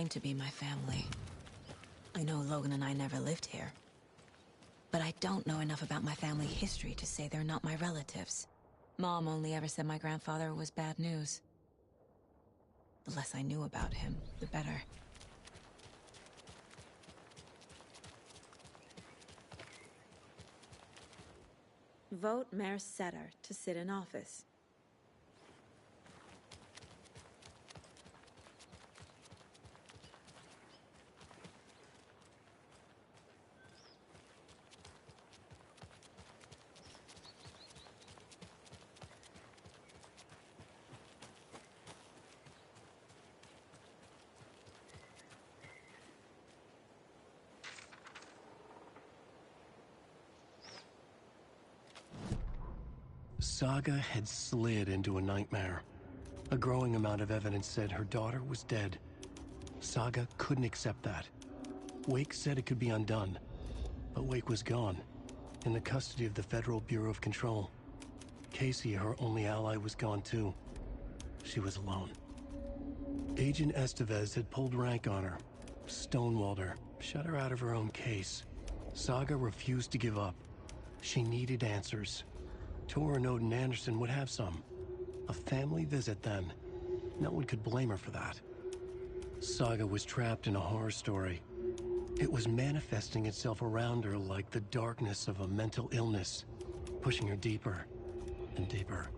claim to be my family. I know Logan and I never lived here. But I don't know enough about my family history to say they're not my relatives. Mom only ever said my grandfather was bad news. The less I knew about him, the better. Vote Mayor Setter to sit in office. Saga had slid into a nightmare. A growing amount of evidence said her daughter was dead. Saga couldn't accept that. Wake said it could be undone, but Wake was gone, in the custody of the Federal Bureau of Control. Casey, her only ally, was gone too. She was alone. Agent Estevez had pulled rank on her, stonewalled her, shut her out of her own case. Saga refused to give up. She needed answers. Tor and Odin Anderson would have some. A family visit, then. No one could blame her for that. Saga was trapped in a horror story. It was manifesting itself around her like the darkness of a mental illness, pushing her deeper and deeper.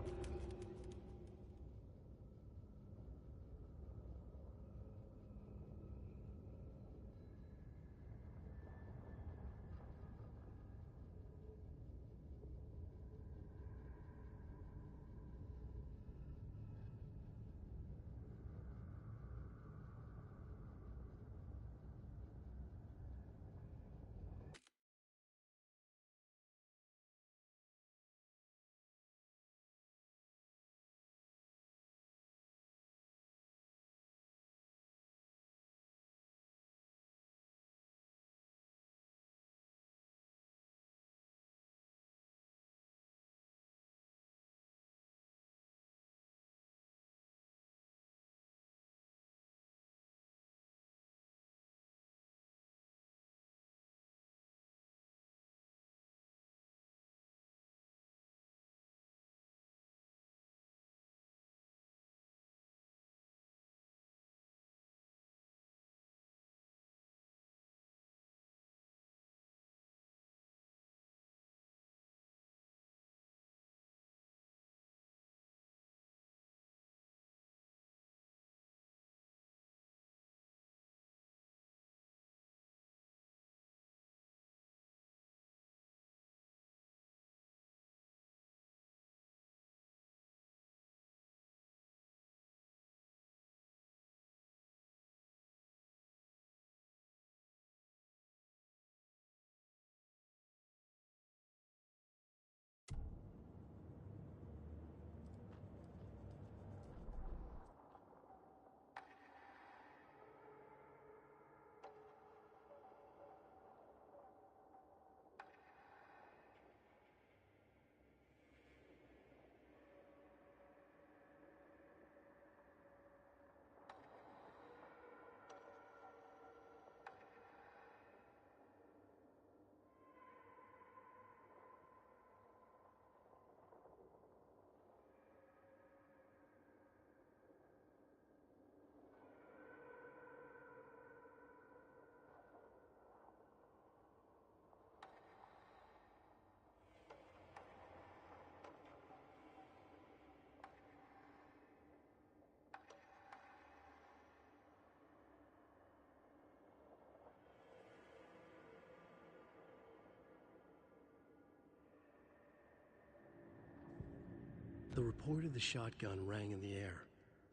The report of the shotgun rang in the air.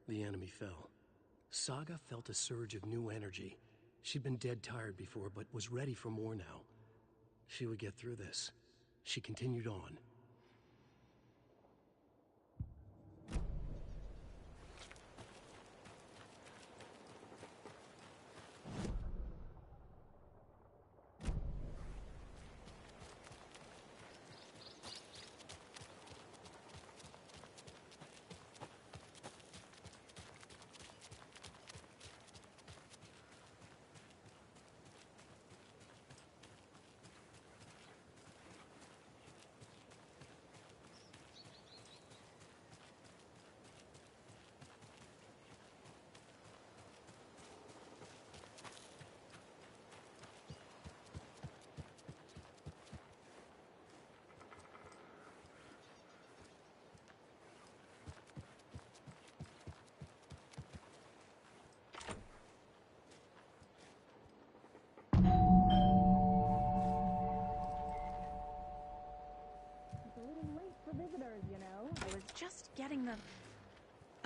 The enemy fell. Saga felt a surge of new energy. She'd been dead tired before, but was ready for more now. She would get through this. She continued on.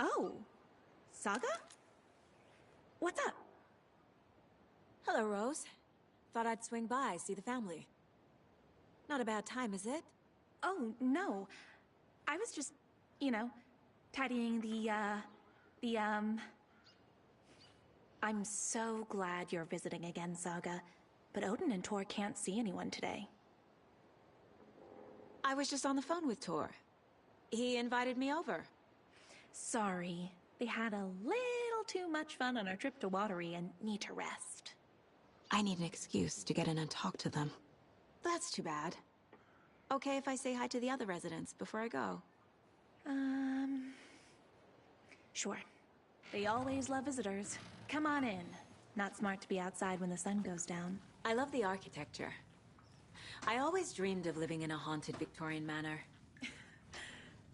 Oh. Saga? What's up? Hello, Rose. Thought I'd swing by, see the family. Not a bad time, is it? Oh, no. I was just, tidying the I'm so glad you're visiting again, Saga. But Odin and Tor can't see anyone today. I was just on the phone with Tor. He invited me over. Sorry. They had a little too much fun on our trip to Watery and need to rest. I need an excuse to get in and talk to them. That's too bad. Okay if I say hi to the other residents before I go? Sure. They always love visitors. Come on in. Not smart to be outside when the sun goes down. I love the architecture. I always dreamed of living in a haunted Victorian manor.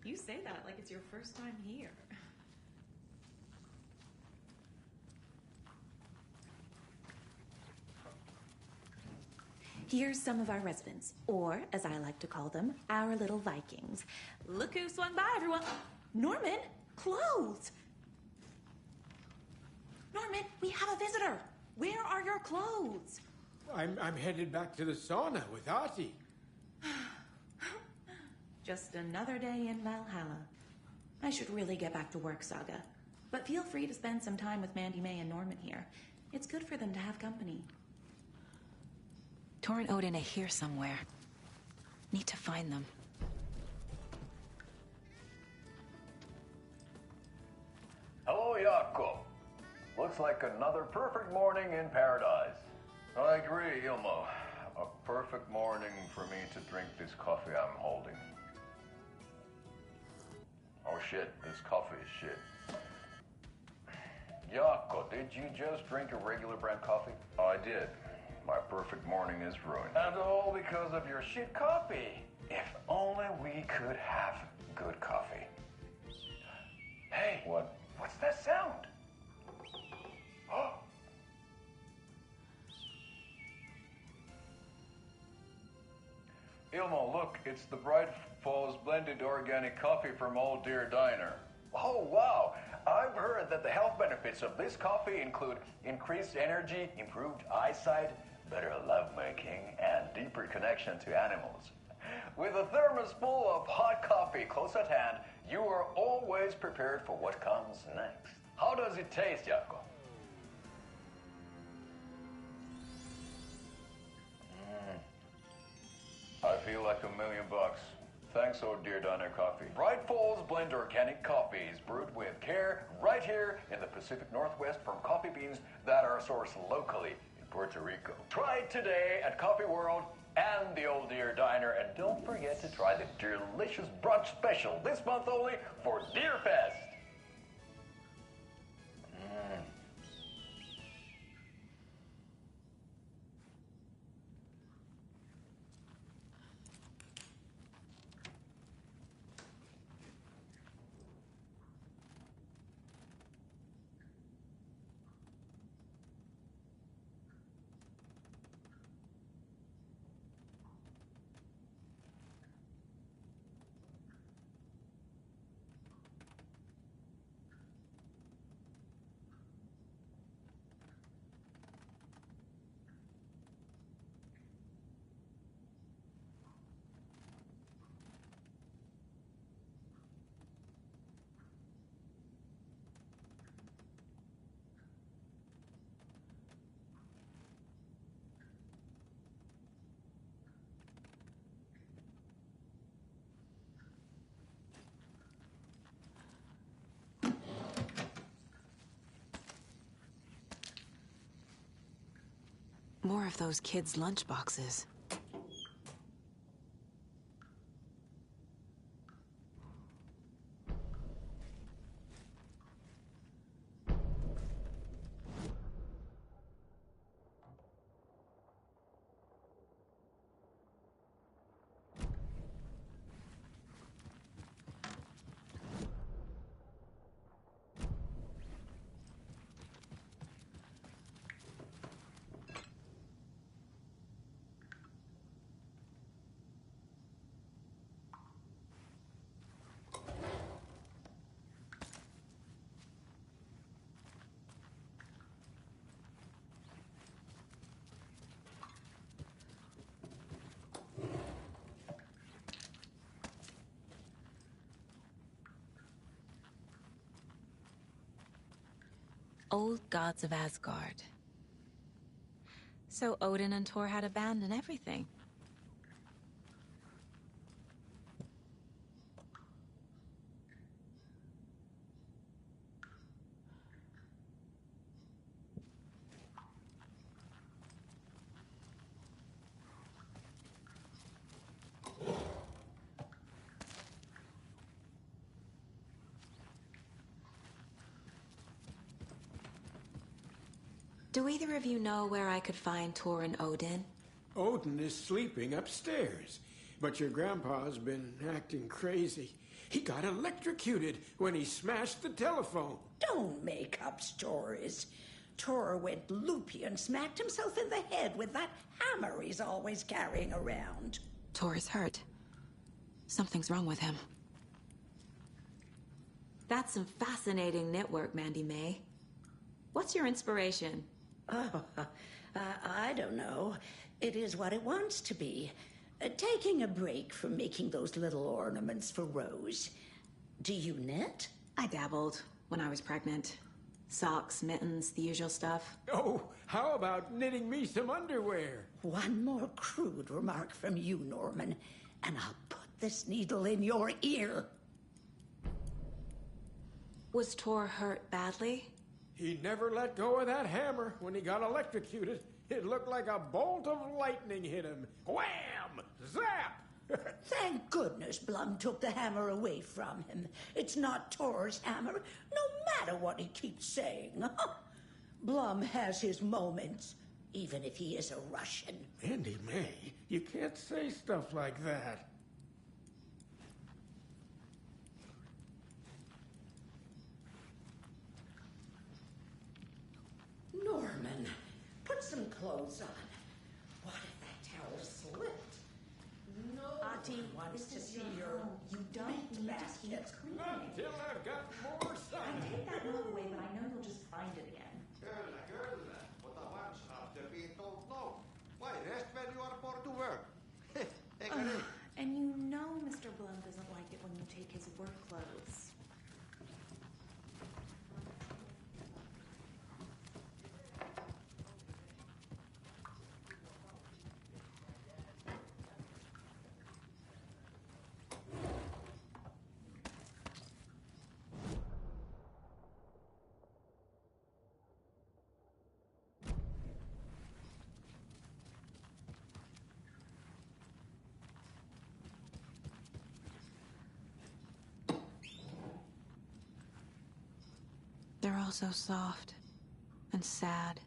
You say that like it's your first time here. Here's some of our residents, or as I like to call them, our little Vikings. Look who swung by, everyone. Norman, clothes. Norman, we have a visitor. Where are your clothes? I'm headed back to the sauna with Artie. Just another day in Valhalla. I should really get back to work, Saga. But feel free to spend some time with Mandy May and Norman here. It's good for them to have company. Tor and Odin are here somewhere. Need to find them. Hello, Jakob. Looks like another perfect morning in paradise. I agree, Ilmo. A perfect morning for me to drink this coffee I'm holding. Oh shit, this coffee is shit. Jakob, did you just drink a regular brand coffee? I did. My perfect morning is ruined. And all because of your shit coffee. If only we could have good coffee. Hey, what's that sound? Oh. Ilmo, look, it's the Bright Falls blended organic coffee from Old Deer Diner. Oh, wow. I've heard that the health benefits of this coffee include increased energy, improved eyesight, better lovemaking, and deeper connection to animals. With a thermos full of hot coffee close at hand, you are always prepared for what comes next. How does it taste, Jakob? I feel like $1 million. Thanks, Old Deer Diner Coffee. Bright Falls Blend Organic Coffee is brewed with care right here in the Pacific Northwest from coffee beans that are sourced locally in Puerto Rico. Try it today at Coffee World and the Old Deer Diner, and don't forget to try the delicious brunch special this month only for Deer Fest. More of those kids' lunchboxes. Old gods of Asgard. So Odin and Thor had abandoned everything. Do either of you know where I could find Thor and Odin? Odin is sleeping upstairs, but your grandpa's been acting crazy. He got electrocuted when he smashed the telephone. Don't make up stories. Thor went loopy and smacked himself in the head with that hammer he's always carrying around. Thor is hurt. Something's wrong with him. That's some fascinating network, Mandy May. What's your inspiration? Oh, I don't know. It is what it wants to be. Taking a break from making those little ornaments for Rose. Do you knit? I dabbled when I was pregnant. Socks, mittens, the usual stuff. Oh, how about knitting me some underwear? One more crude remark from you, Norman, and I'll put this needle in your ear. Was Thor hurt badly? He never let go of that hammer when he got electrocuted. It looked like a bolt of lightning hit him. Wham! Zap! Thank goodness Blum took the hammer away from him. It's not Thor's hammer, no matter what he keeps saying. Blum has his moments, even if he is a Russian. Mandy May, you can't say stuff like that. Norman, put some clothes on. What if that towel slipped? No Auntie, one wants to see your You don't meat need basket. to keep cleaning. Until I've got more sun. I take that note away, but I know you'll just find it again. Kyllä. Mutta once after being told no. Why rest when you are born to work? Eikö niin? And you know Mr. Blum doesn't like it when you take his work clothes. They're all so soft and sad.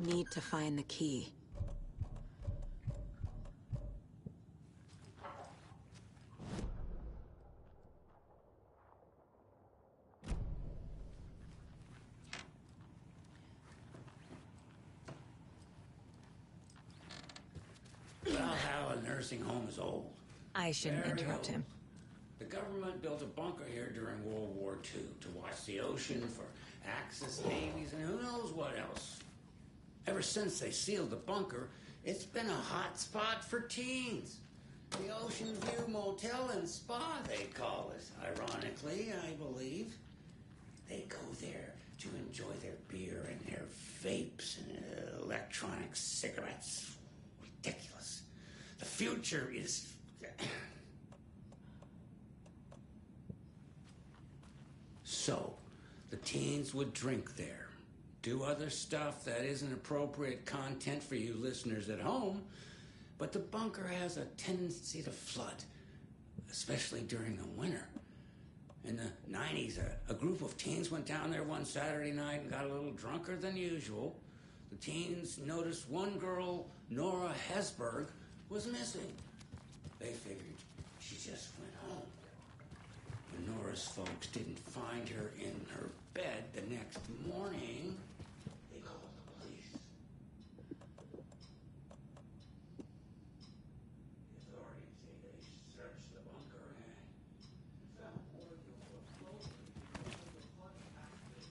Need to find the key. Valhalla nursing home is old. I shouldn't Very interrupt old. him. The government built a bunker here during World War II to watch the ocean for Axis navies and who knows what else. Ever since they sealed the bunker, it's been a hot spot for teens. The Ocean View Motel and Spa, they call it. Ironically, I believe. They go there to enjoy their beer and their vapes and electronic cigarettes. Ridiculous. The future is... So, the teens would drink there. do other stuff that isn't appropriate content for you listeners at home, but the bunker has a tendency to flood, especially during the winter. In the 90s, a group of teens went down there one Saturday night and got a little drunker than usual. The teens noticed one girl, Nora Hesberg, was missing. They figured she just went home. When Nora's folks didn't find her in her bed the next morning, they called the police. The authorities say they searched the bunker and found more than foreclosure because of the flood factors.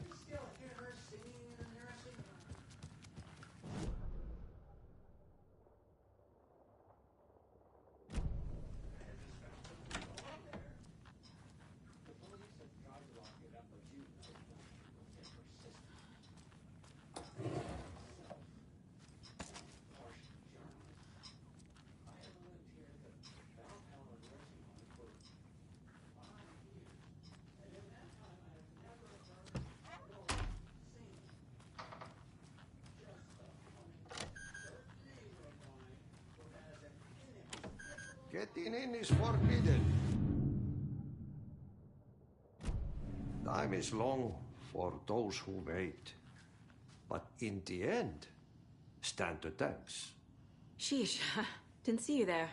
You still hear her singing in the nursing home. Getting in is forbidden. Time is long for those who wait. But in the end, stand the thanks. Sheesh, didn't see you there.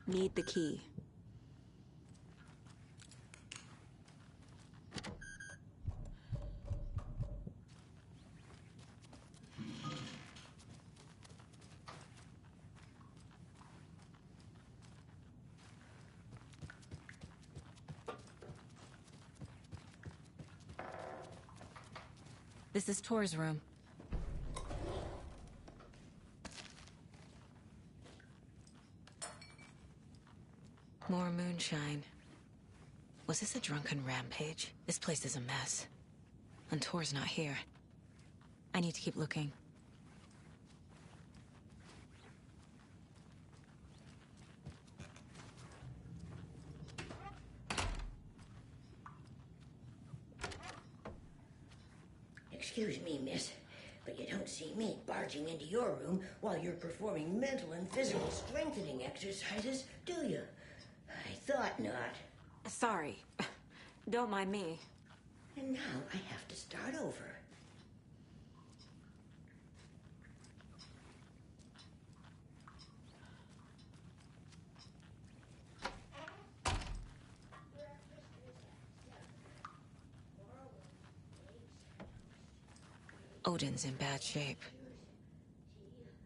Need the key. This is Tor's room. More moonshine. Was this a drunken rampage? This place is a mess. And Tor's not here. I need to keep looking. Excuse me, miss, but you don't see me barging into your room while you're performing mental and physical strengthening exercises, do you? I thought not. Sorry. Don't mind me. And now I have to start over. Odin's in bad shape.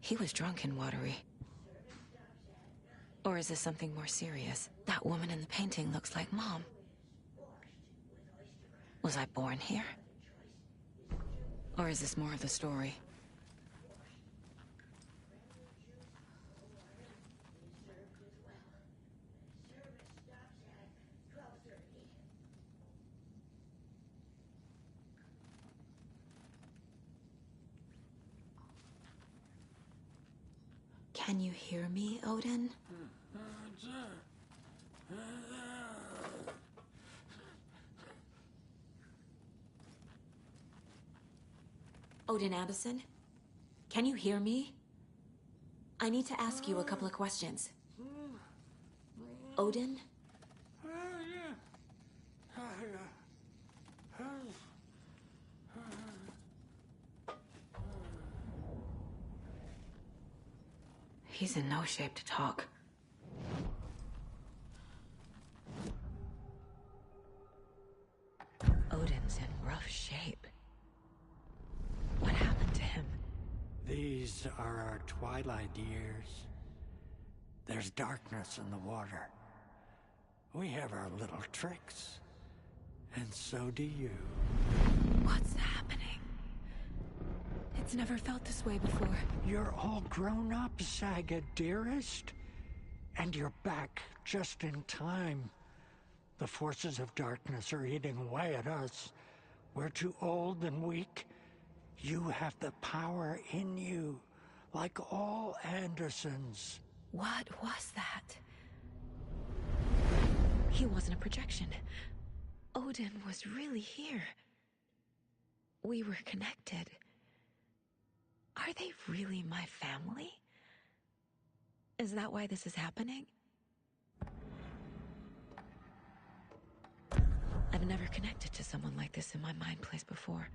He was drunk and watery. Or is this something more serious? That woman in the painting looks like Mom. Was I born here? Or is this more of the story? Can you hear me, Odin? Odin Abbison? Can you hear me? I need to ask you a couple of questions. Odin? He's in no shape to talk. Odin's in rough shape. What happened to him? These are our twilight years. There's darkness in the water. We have our little tricks. And so do you. What's happening? It's never felt this way before. You're all grown up, Saga, dearest. And you're back just in time. The forces of darkness are eating away at us. We're too old and weak. You have the power in you, like all Andersons. What was that? He wasn't a projection. Odin was really here. We were connected. Are they really my family? Is that why this is happening? I've never connected to someone like this in my mind place before.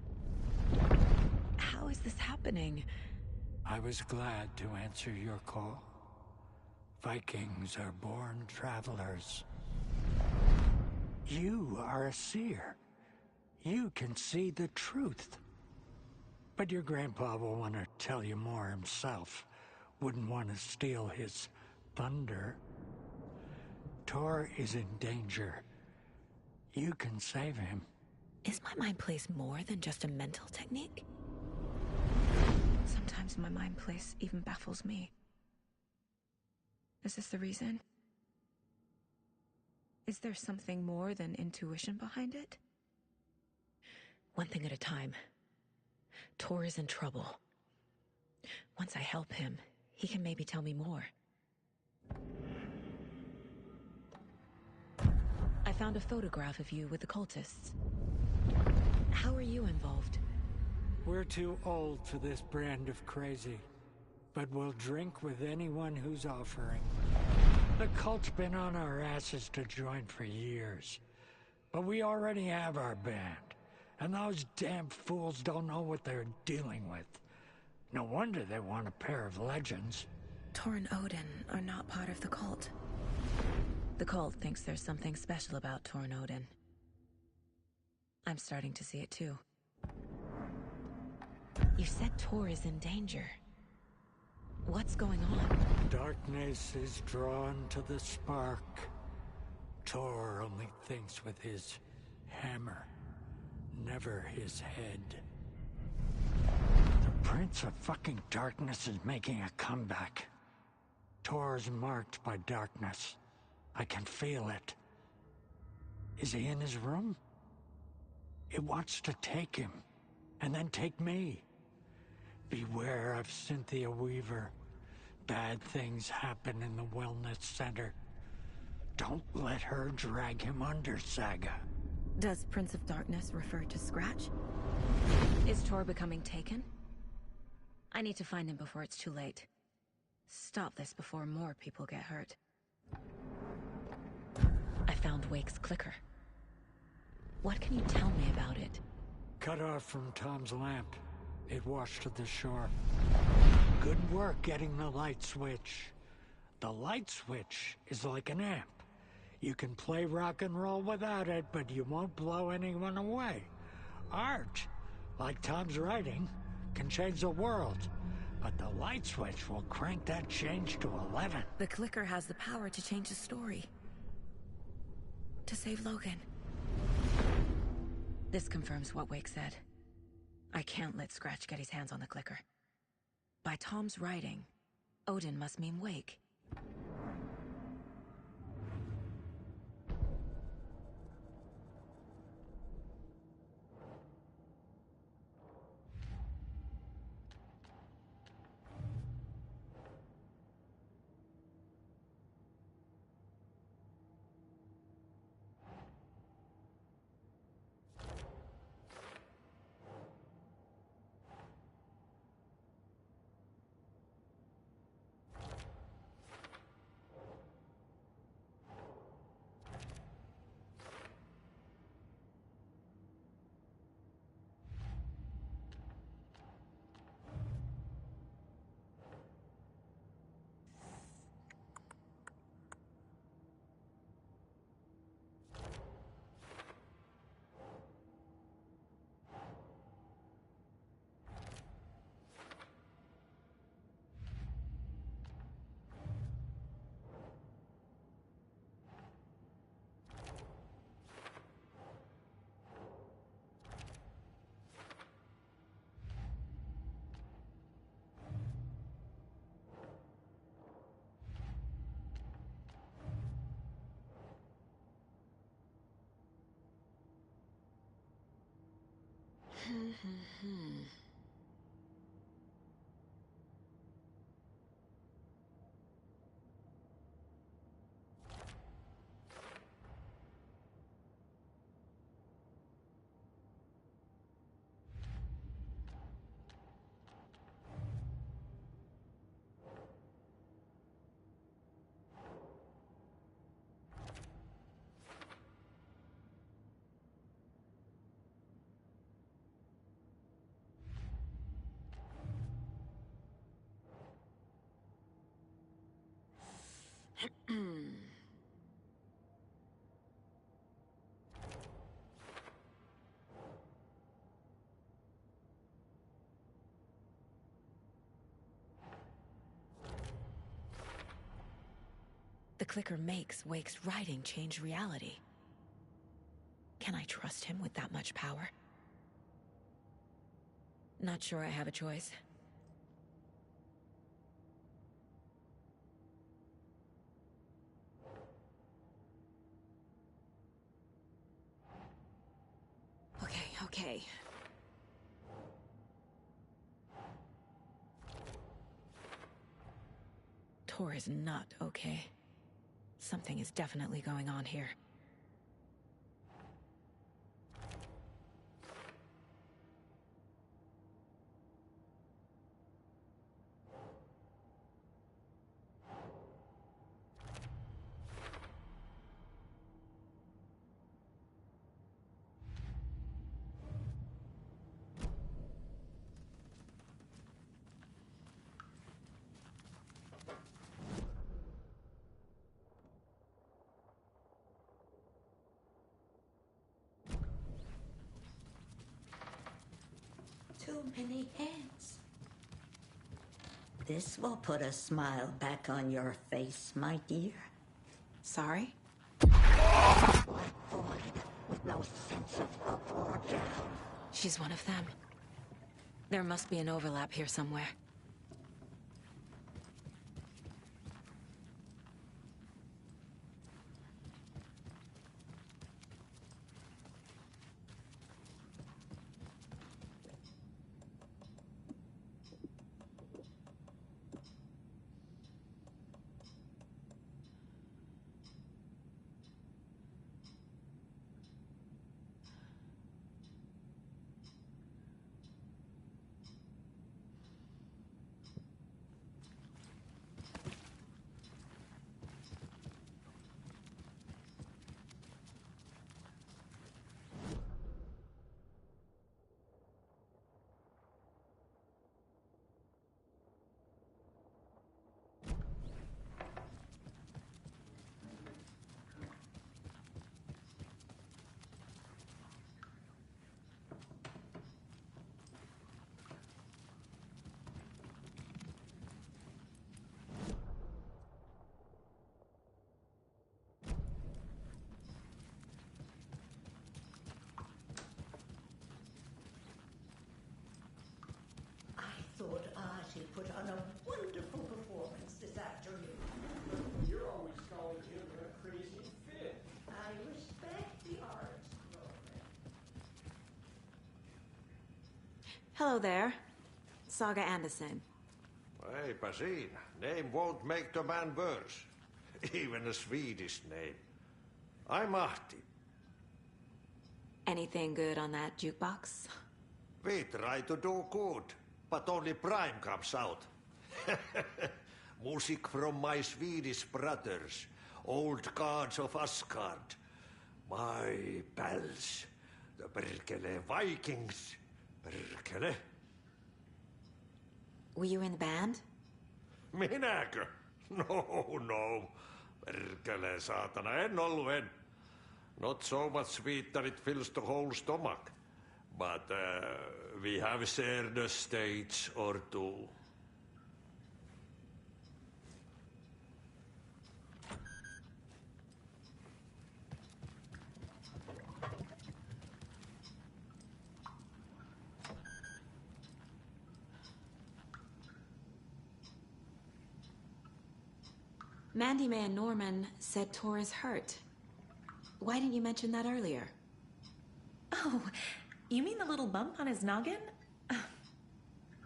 How is this happening? I was glad to answer your call. Vikings are born travelers. You are a seer. You can see the truth. But your grandpa will want to tell you more himself. Wouldn't want to steal his thunder. Tor is in danger. You can save him. Is my mind place more than just a mental technique? Sometimes my mind place even baffles me. Is this the reason? Is there something more than intuition behind it? One thing at a time. Tor is in trouble. Once I help him, he can maybe tell me more. I found a photograph of you with the cultists. How are you involved? We're too old for this brand of crazy, but we'll drink with anyone who's offering. The cult's been on our asses to join for years, but we already have our band, and those damn fools don't know what they're dealing with. No wonder they want a pair of legends. Tor and Odin are not part of the cult. The cult thinks there's something special about Tor and Odin. I'm starting to see it too. You said Tor is in danger. What's going on? Darkness is drawn to the spark. Tor only thinks with his hammer, never his head. The Prince of fucking Darkness is making a comeback. Tor's marked by darkness. I can feel it. Is he in his room? It wants to take him, and then take me. Beware of Cynthia Weaver. Bad things happen in the wellness center. Don't let her drag him under, Saga. Does Prince of Darkness refer to Scratch? Is Tor becoming taken? I need to find him before it's too late. Stop this before more people get hurt. I found Wake's clicker. What can you tell me about it? Cut off from Tom's lamp. It washed to the shore. Good work getting the light switch. The light switch is like an amp. You can play rock and roll without it, but you won't blow anyone away. Art, like Tom's writing, can change the world. But the light switch will crank that change to 11. The clicker has the power to change the story. To save Logan. This confirms what Wake said. I can't let Scratch get his hands on the clicker. By Tom's writing, Odin must mean Wake. The clicker makes Wake's writing change reality. Can I trust him with that much power? Not sure I have a choice. Okay. Tor is not okay. Something is definitely going on here. Too many hands. This will put a smile back on your face, my dear. Sorry? With no sense of order. She's one of them. There must be an overlap here somewhere. I thought Artie put on a wonderful performance this afternoon. You're always calling him a crazy fit. I respect the arts. Hello there. Saga Anderson. Eipä siinä. Name won't make the man worse. Even a Swedish name. I'm Ahti. Anything good on that jukebox? We try to do good, but only Prime comes out. Music from my Swedish brothers, old gods of Asgard. My pals, the Perkele Vikings. Perkele. Were you in the band? Minäkö? No. Perkele, saatana, en ollut en. Not so much sweet that it fills the whole stomach. But we have shared a stage or two. Mandy May and Norman said Tor is hurt. Why didn't you mention that earlier? Oh, You mean the little bump on his noggin?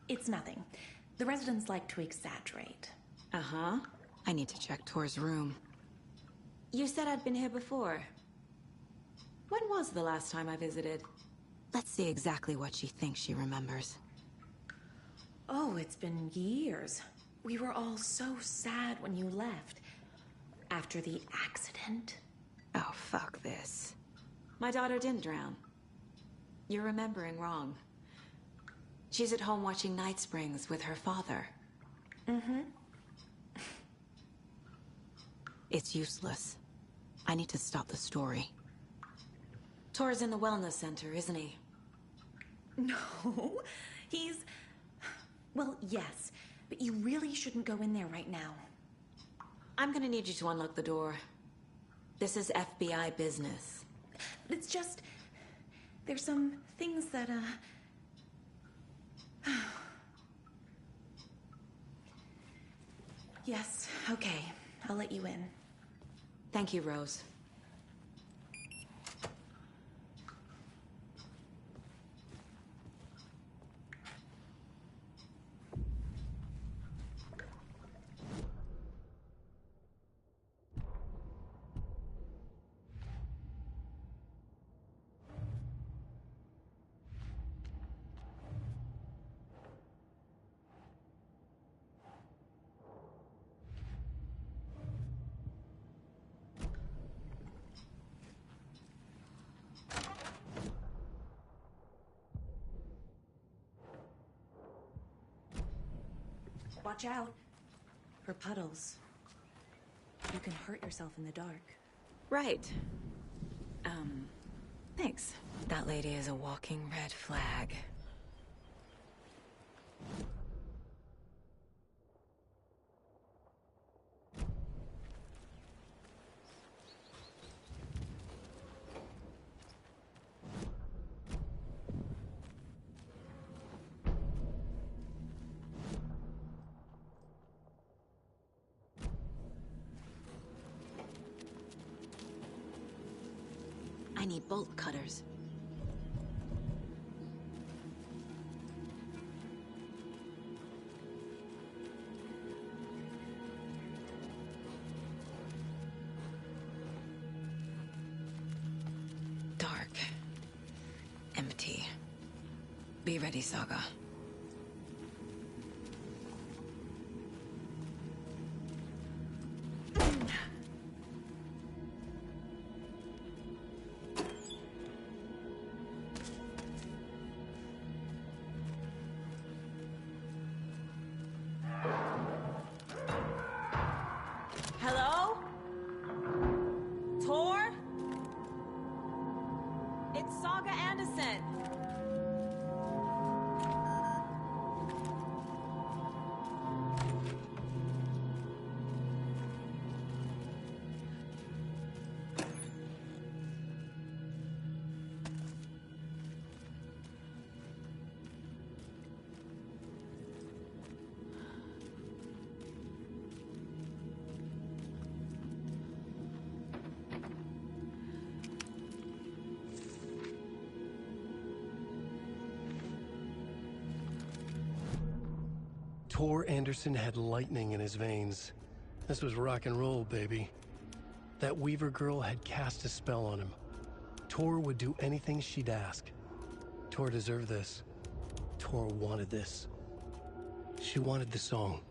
It's nothing. The residents like to exaggerate. Uh-huh. I need to check Tor's room. You said I'd been here before. When was the last time I visited? Let's see exactly what she thinks she remembers. Oh, it's been years. We were all so sad when you left. After the accident. Oh, fuck this. My daughter didn't drown. You're remembering wrong. She's at home watching Night Springs with her father. Mm-hmm. It's useless. I need to stop the story. Tor's in the wellness center, isn't he? No, he's... Well, yes, but you really shouldn't go in there right now. I'm gonna need you to unlock the door. This is FBI business. It's just... There's some things that, Yes, okay. I'll let you in. Thank you, Rose. Watch out. For puddles. You can hurt yourself in the dark. Right. Thanks. That lady is a walking red flag. I need bolt cutters. Dark. Empty. Be ready, Saga. Hello? Tor? It's Saga Anderson. Tor Anderson had lightning in his veins. This was rock and roll, baby. That Weaver girl had cast a spell on him. Tor would do anything she'd ask. Tor deserved this. Tor wanted this. She wanted the song.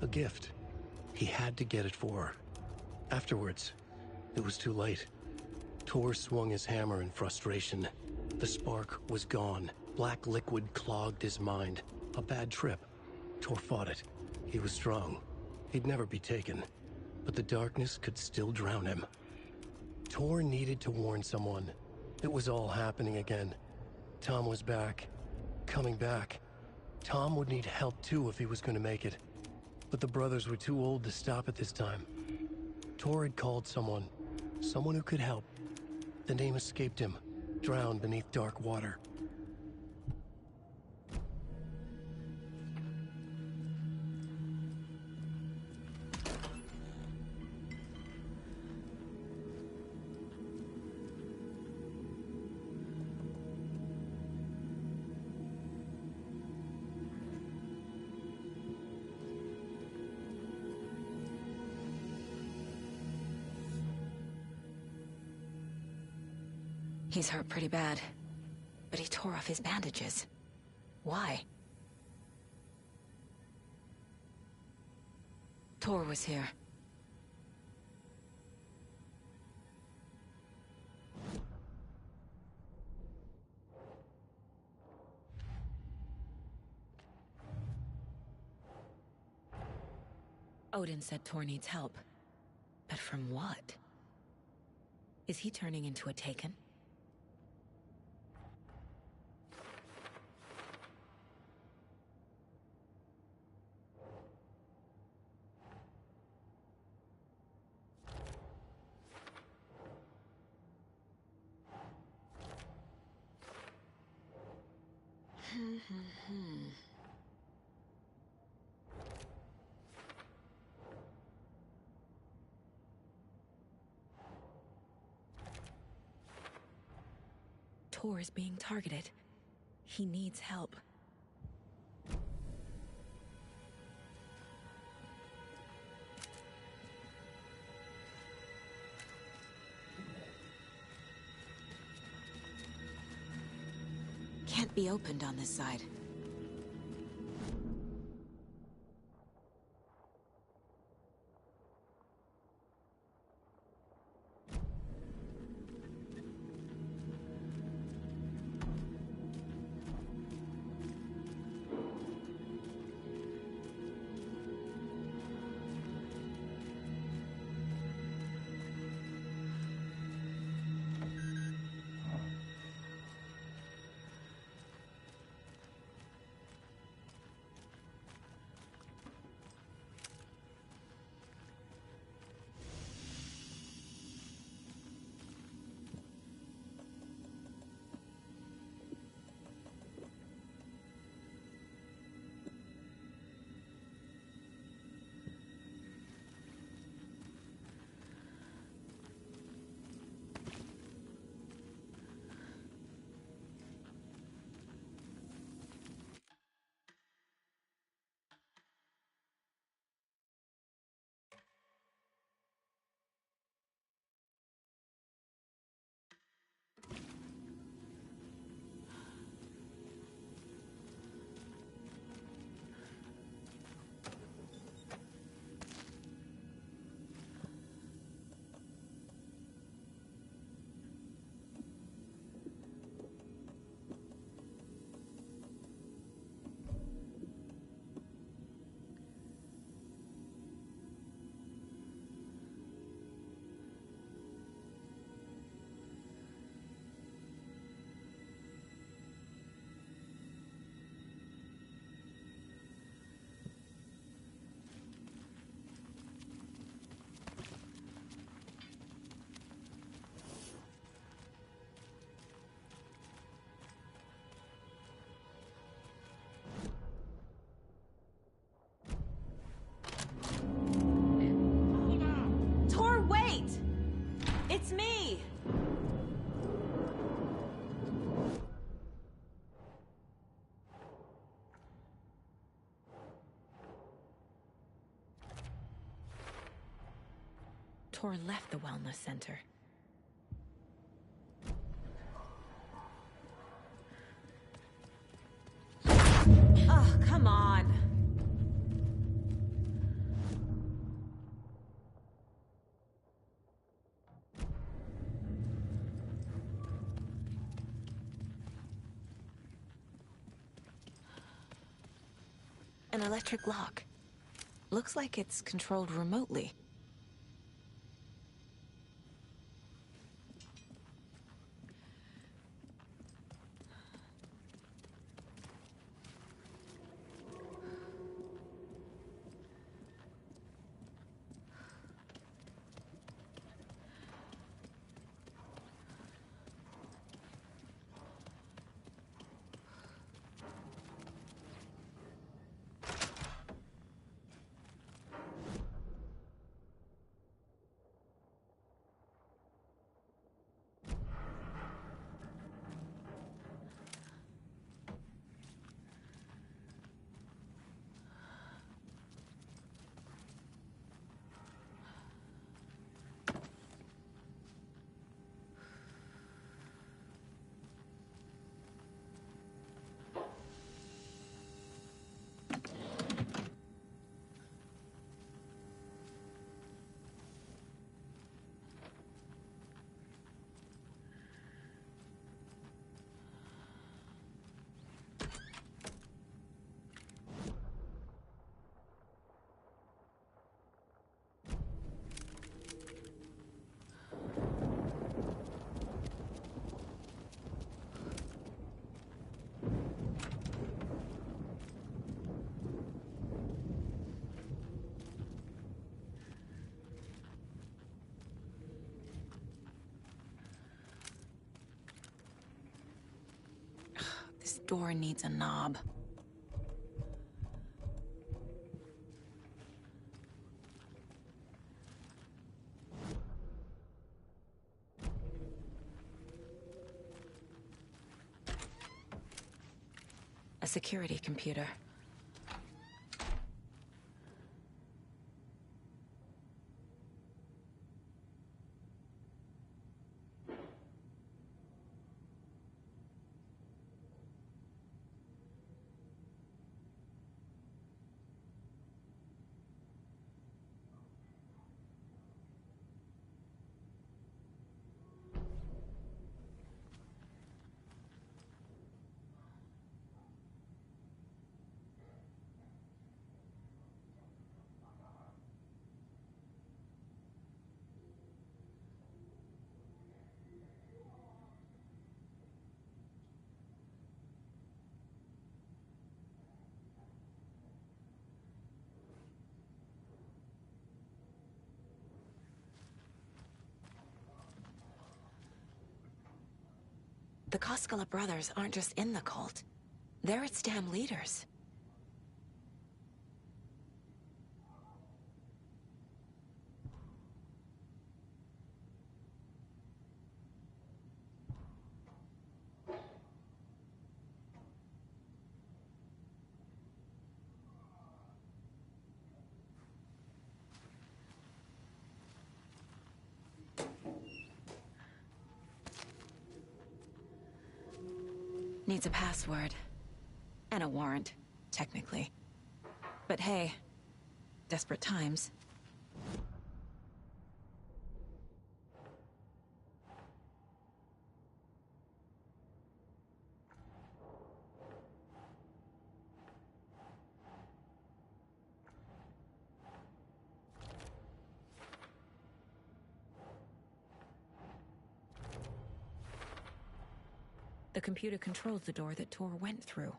A gift. He had to get it for her. Afterwards, it was too late. Tor swung his hammer in frustration. The spark was gone. Black liquid clogged his mind. A bad trip. Tor fought it. He was strong. He'd never be taken. But the darkness could still drown him. Tor needed to warn someone. It was all happening again. Tom was back. Coming back. Tom would need help too if he was going to make it. But the brothers were too old to stop it this time. Tor had called someone. Someone who could help. The name escaped him. Drowned beneath dark water. He's hurt pretty bad, but he tore off his bandages. Why? Tor was here. Odin said Tor needs help. But from what? Is he turning into a Taken? Tor is being targeted. He needs help. Can't be opened on this side. Tor, wait! It's me! Tor left the wellness center. Oh, come on! An electric lock. Looks like it's controlled remotely. door needs a knob. A security computer. The Koskela brothers aren't just in the cult. They're its damn leaders. Needs a password. And a warrant, technically. But hey, desperate times. The computer controls the door that Tor went through.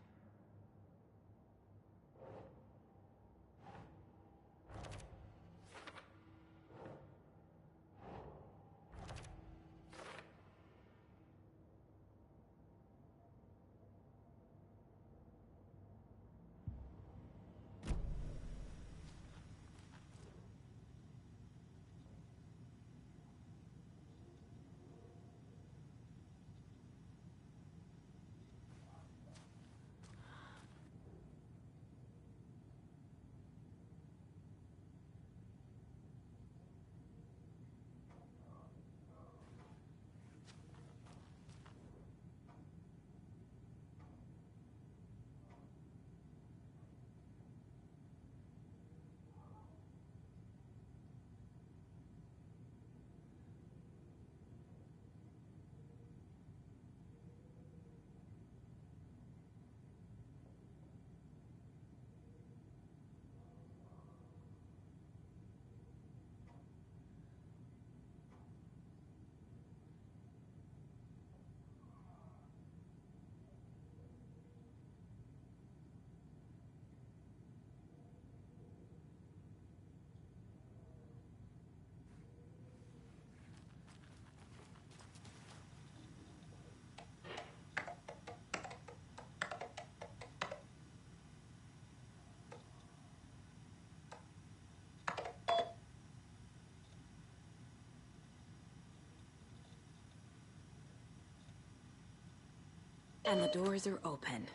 And the doors are open.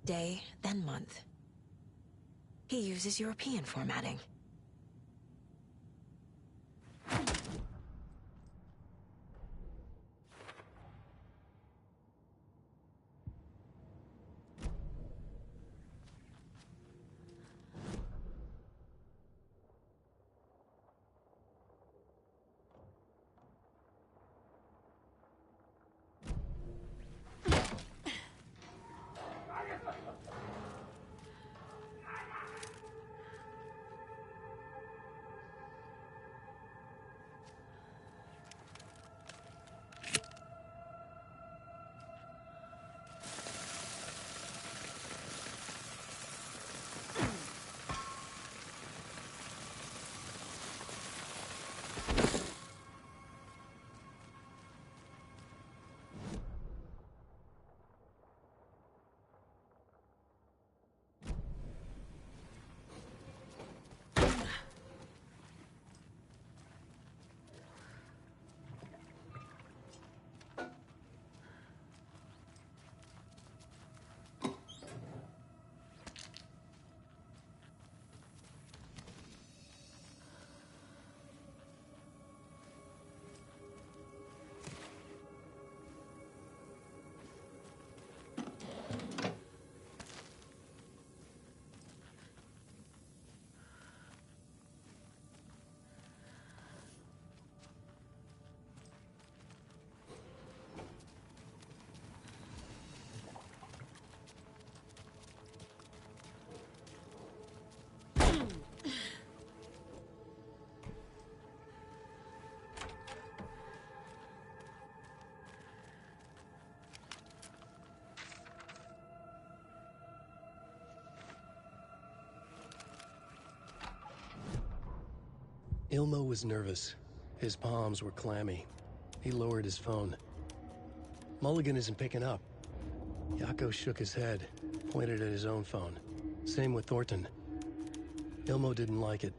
day, then month. He uses European formatting. Ilmo was nervous. His palms were clammy. He lowered his phone. Mulligan isn't picking up. Yako shook his head, pointed at his own phone. Same with Thornton. Ilmo didn't like it.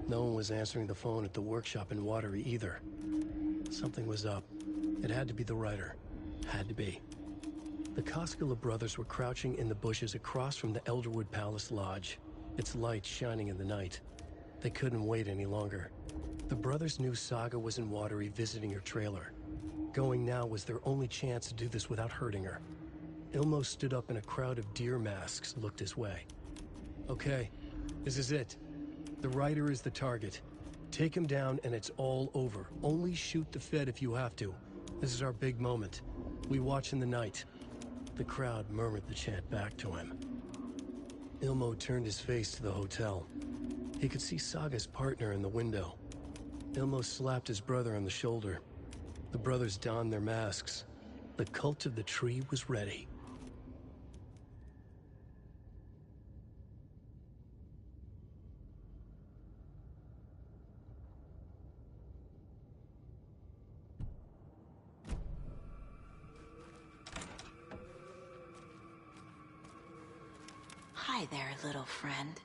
No one was answering the phone at the workshop in Watery either. Something was up. It had to be the writer. Had to be. The Koskela brothers were crouching in the bushes across from the Elderwood Palace Lodge, its light shining in the night. They couldn't wait any longer. The brothers knew Saga was in Watery visiting her trailer. Going now was their only chance to do this without hurting her. Ilmo stood up and a crowd of deer masks looked his way. Okay, this is it. The writer is the target. Take him down and it's all over. Only shoot the Fed if you have to. This is our big moment. We watch in the night. The crowd murmured the chant back to him. Ilmo turned his face to the hotel. He could see Saga's partner in the window. Ilmo slapped his brother on the shoulder. The brothers donned their masks. The cult of the tree was ready. Hi there, little friend.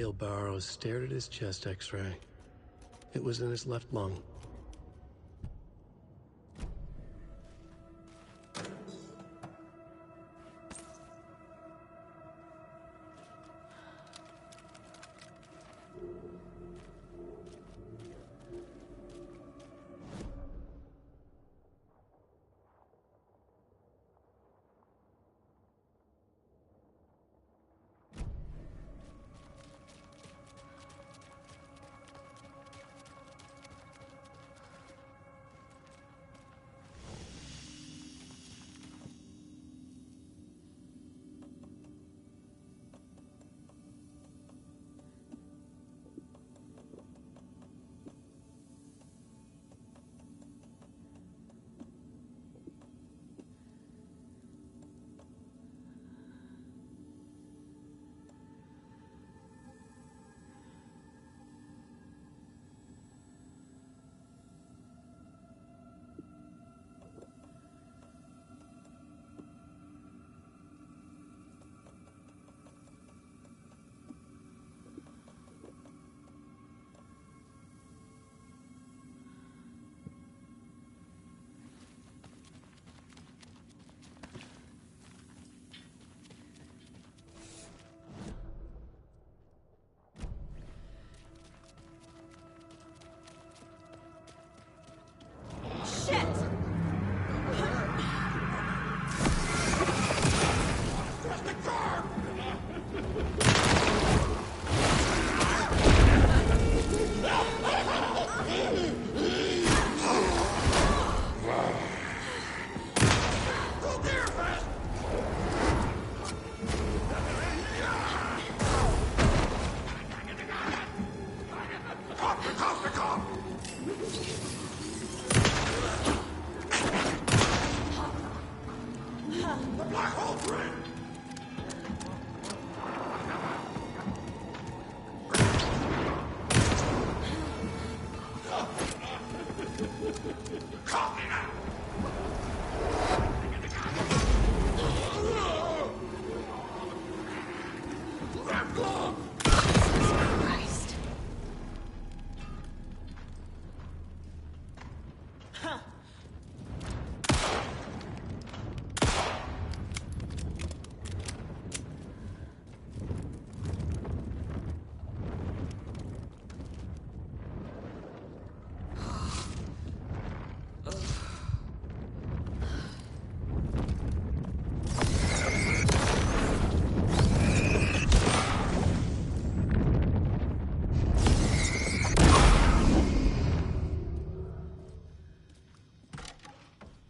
Dale Barrows stared at his chest x-ray. It was in his left lung.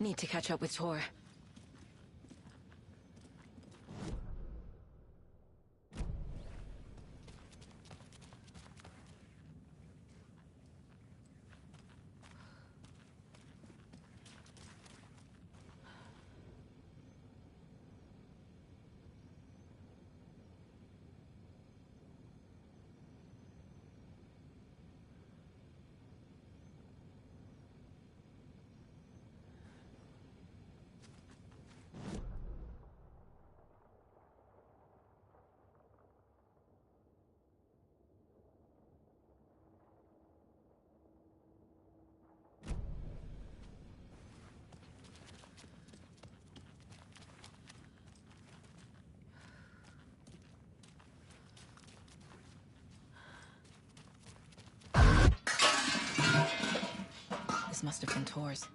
Need to catch up with Tor. This must have been Tor's.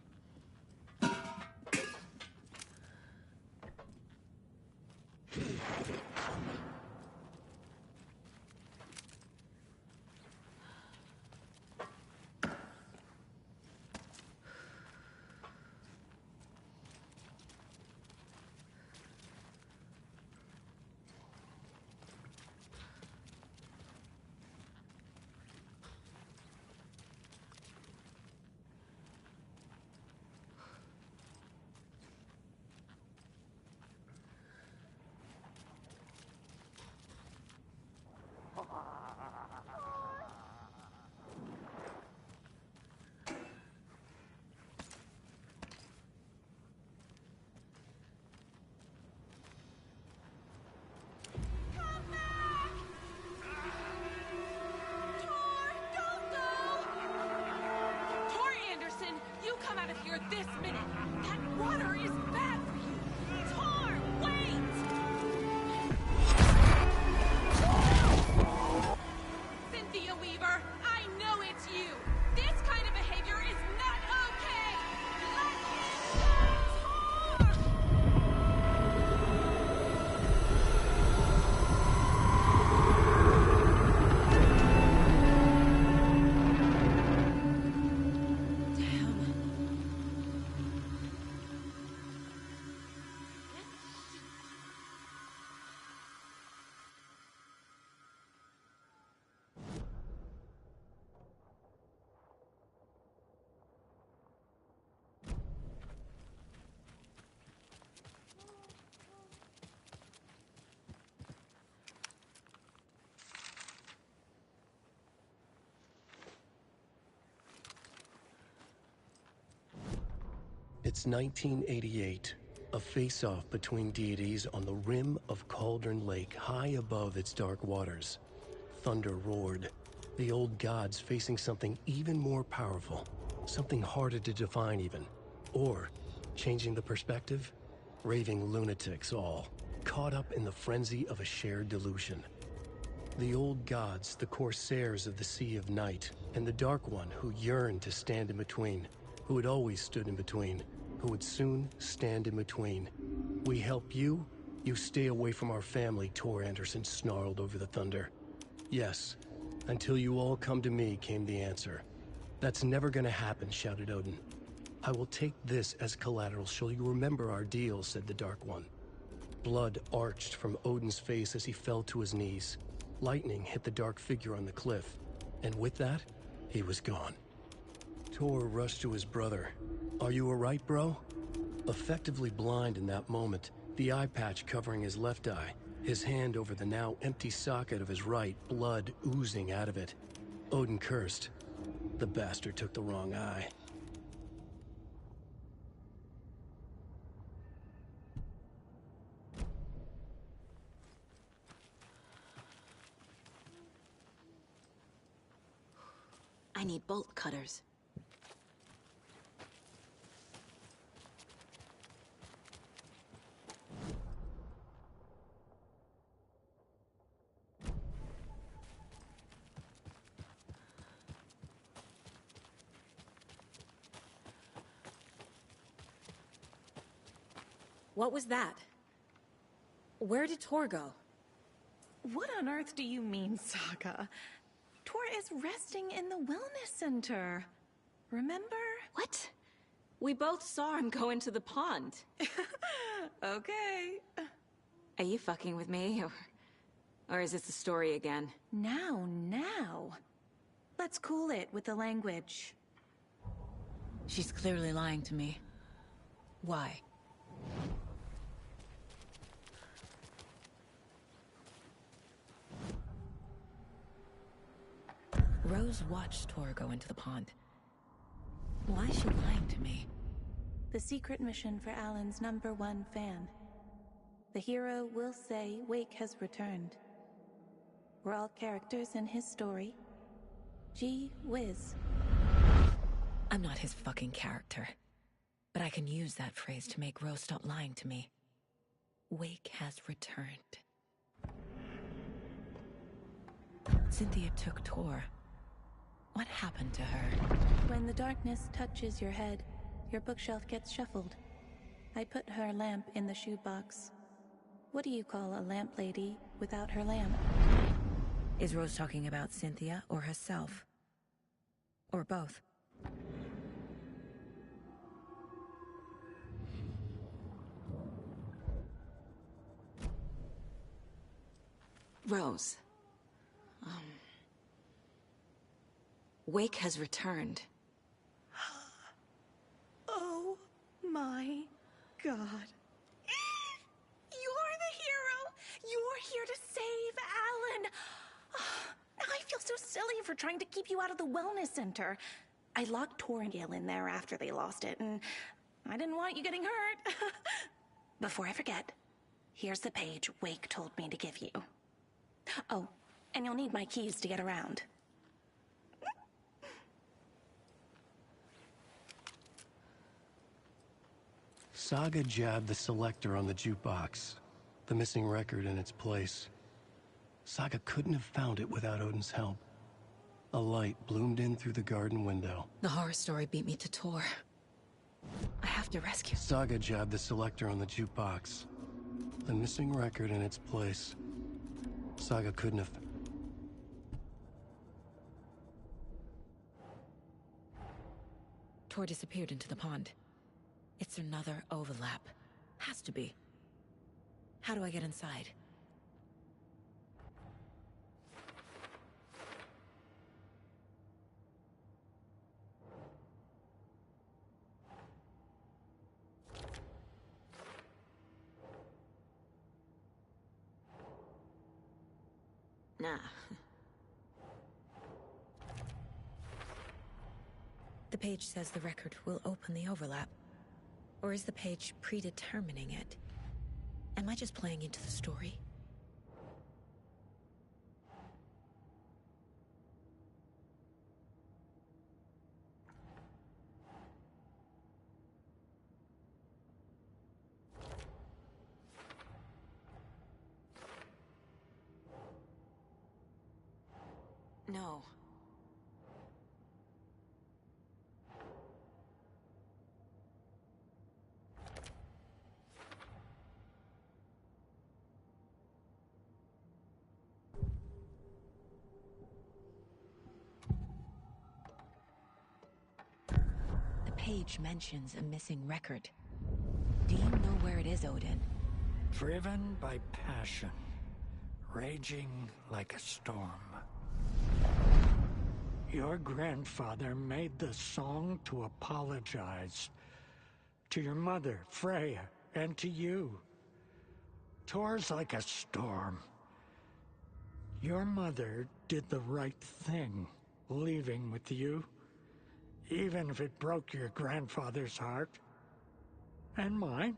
It's 1988, a face-off between deities on the rim of Cauldron Lake, high above its dark waters. Thunder roared, the old gods facing something even more powerful, something harder to define even. Or, changing the perspective, raving lunatics all, caught up in the frenzy of a shared delusion. The old gods, the corsairs of the Sea of Night, and the Dark One who yearned to stand in between, who had always stood in between, who would soon stand in between. We help you, you stay away from our family, Tor Anderson snarled over the thunder. Yes, until you all come to me, came the answer. That's never gonna happen, shouted Odin. I will take this as collateral, shall you remember our deal, said the Dark One. Blood arched from Odin's face as he fell to his knees. Lightning hit the dark figure on the cliff, and with that, he was gone. Tor rushed to his brother. Are you alright, bro? Effectively blind in that moment, the eye patch covering his left eye, his hand over the now empty socket of his right, blood oozing out of it. Odin cursed. The bastard took the wrong eye. I need bolt cutters. What was that? Where did Tor go? What on earth do you mean, Saga? Tor is resting in the wellness center. Remember? What? We both saw him go into the pond. Okay. Are you fucking with me? Or is this the story again? Now. Let's cool it with the language. She's clearly lying to me. Why? Rose watched Tor go into the pond. Why is she lying to me? The secret mission for Alan's #1 fan. The hero will say Wake has returned. We're all characters in his story. Gee whiz. I'm not his fucking character. But I can use that phrase to make Rose stop lying to me. Wake has returned. Cynthia took Tor. What happened to her? When the darkness touches your head, your bookshelf gets shuffled. I put her lamp in the shoebox. What do you call a lamp lady without her lamp? Is Rose talking about Cynthia or herself? Or both? Rose. Wake has returned. Oh my God. You're the hero! You're here to save Alan! I feel so silly for trying to keep you out of the wellness center. I locked Tor and Gale in there after they lost it, and I didn't want you getting hurt. Before I forget, here's the page Wake told me to give you. Oh, and you'll need my keys to get around. Saga jabbed the selector on the jukebox, the missing record in its place. Saga couldn't have found it without Odin's help. A light bloomed in through the garden window. The horror story beat me to Tor. I have to rescue. Saga jabbed the selector on the jukebox, the missing record in its place. Saga couldn't have... Tor disappeared into the pond. It's another overlap. Has to be. How do I get inside? Nah. The page says the record will open the overlap. Or is the page predetermining it? Am I just playing into the story? No. The page mentions a missing record. Do you know where it is, Odin? Driven by passion, raging like a storm. Your grandfather made the song to apologize. To your mother, Freya, and to you. Tor's like a storm. Your mother did the right thing, leaving with you. Even if it broke your grandfather's heart. And mine.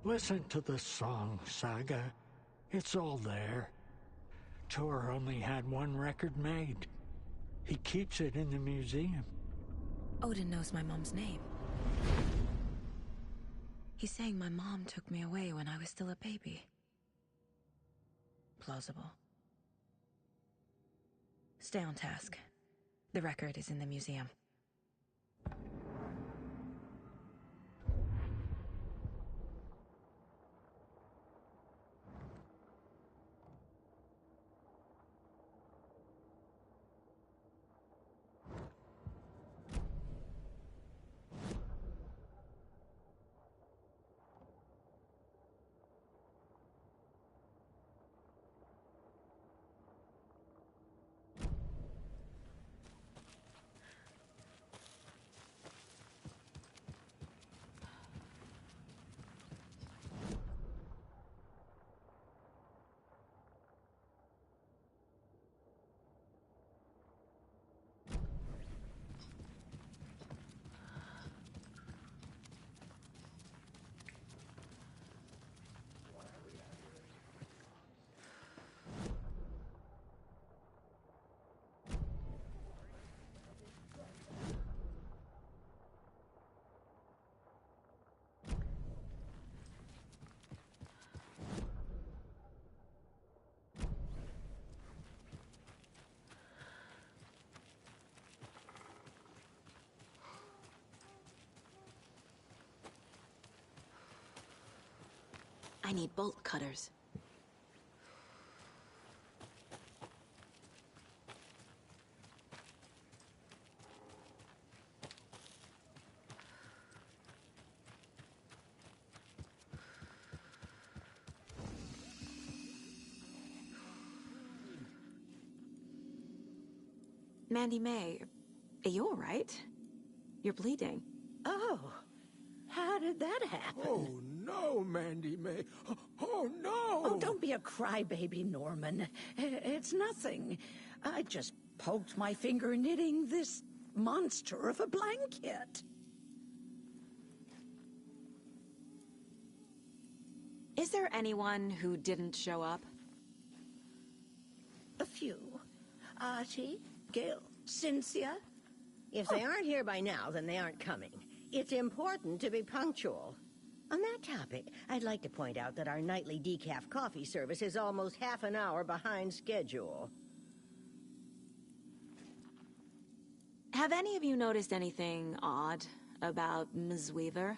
Listen to the song, Saga. It's all there. Tor only had one record made. He keeps it in the museum. Odin knows my mom's name. He's saying my mom took me away when I was still a baby. Plausible. Stay on task. The record is in the museum. I need bolt cutters. Mandy May, are you all right? You're bleeding. Oh, how did that happen? Oh, no, Mandy May. Oh, no! Oh, don't be a crybaby, Norman. It's nothing. I just poked my finger knitting this monster of a blanket. Is there anyone who didn't show up? A few. Artie, Gil, Cynthia. If they aren't here by now, then they aren't coming. It's important to be punctual. On that topic, I'd like to point out that our nightly decaf coffee service is almost half an hour behind schedule. Have any of you noticed anything odd about Ms. Weaver?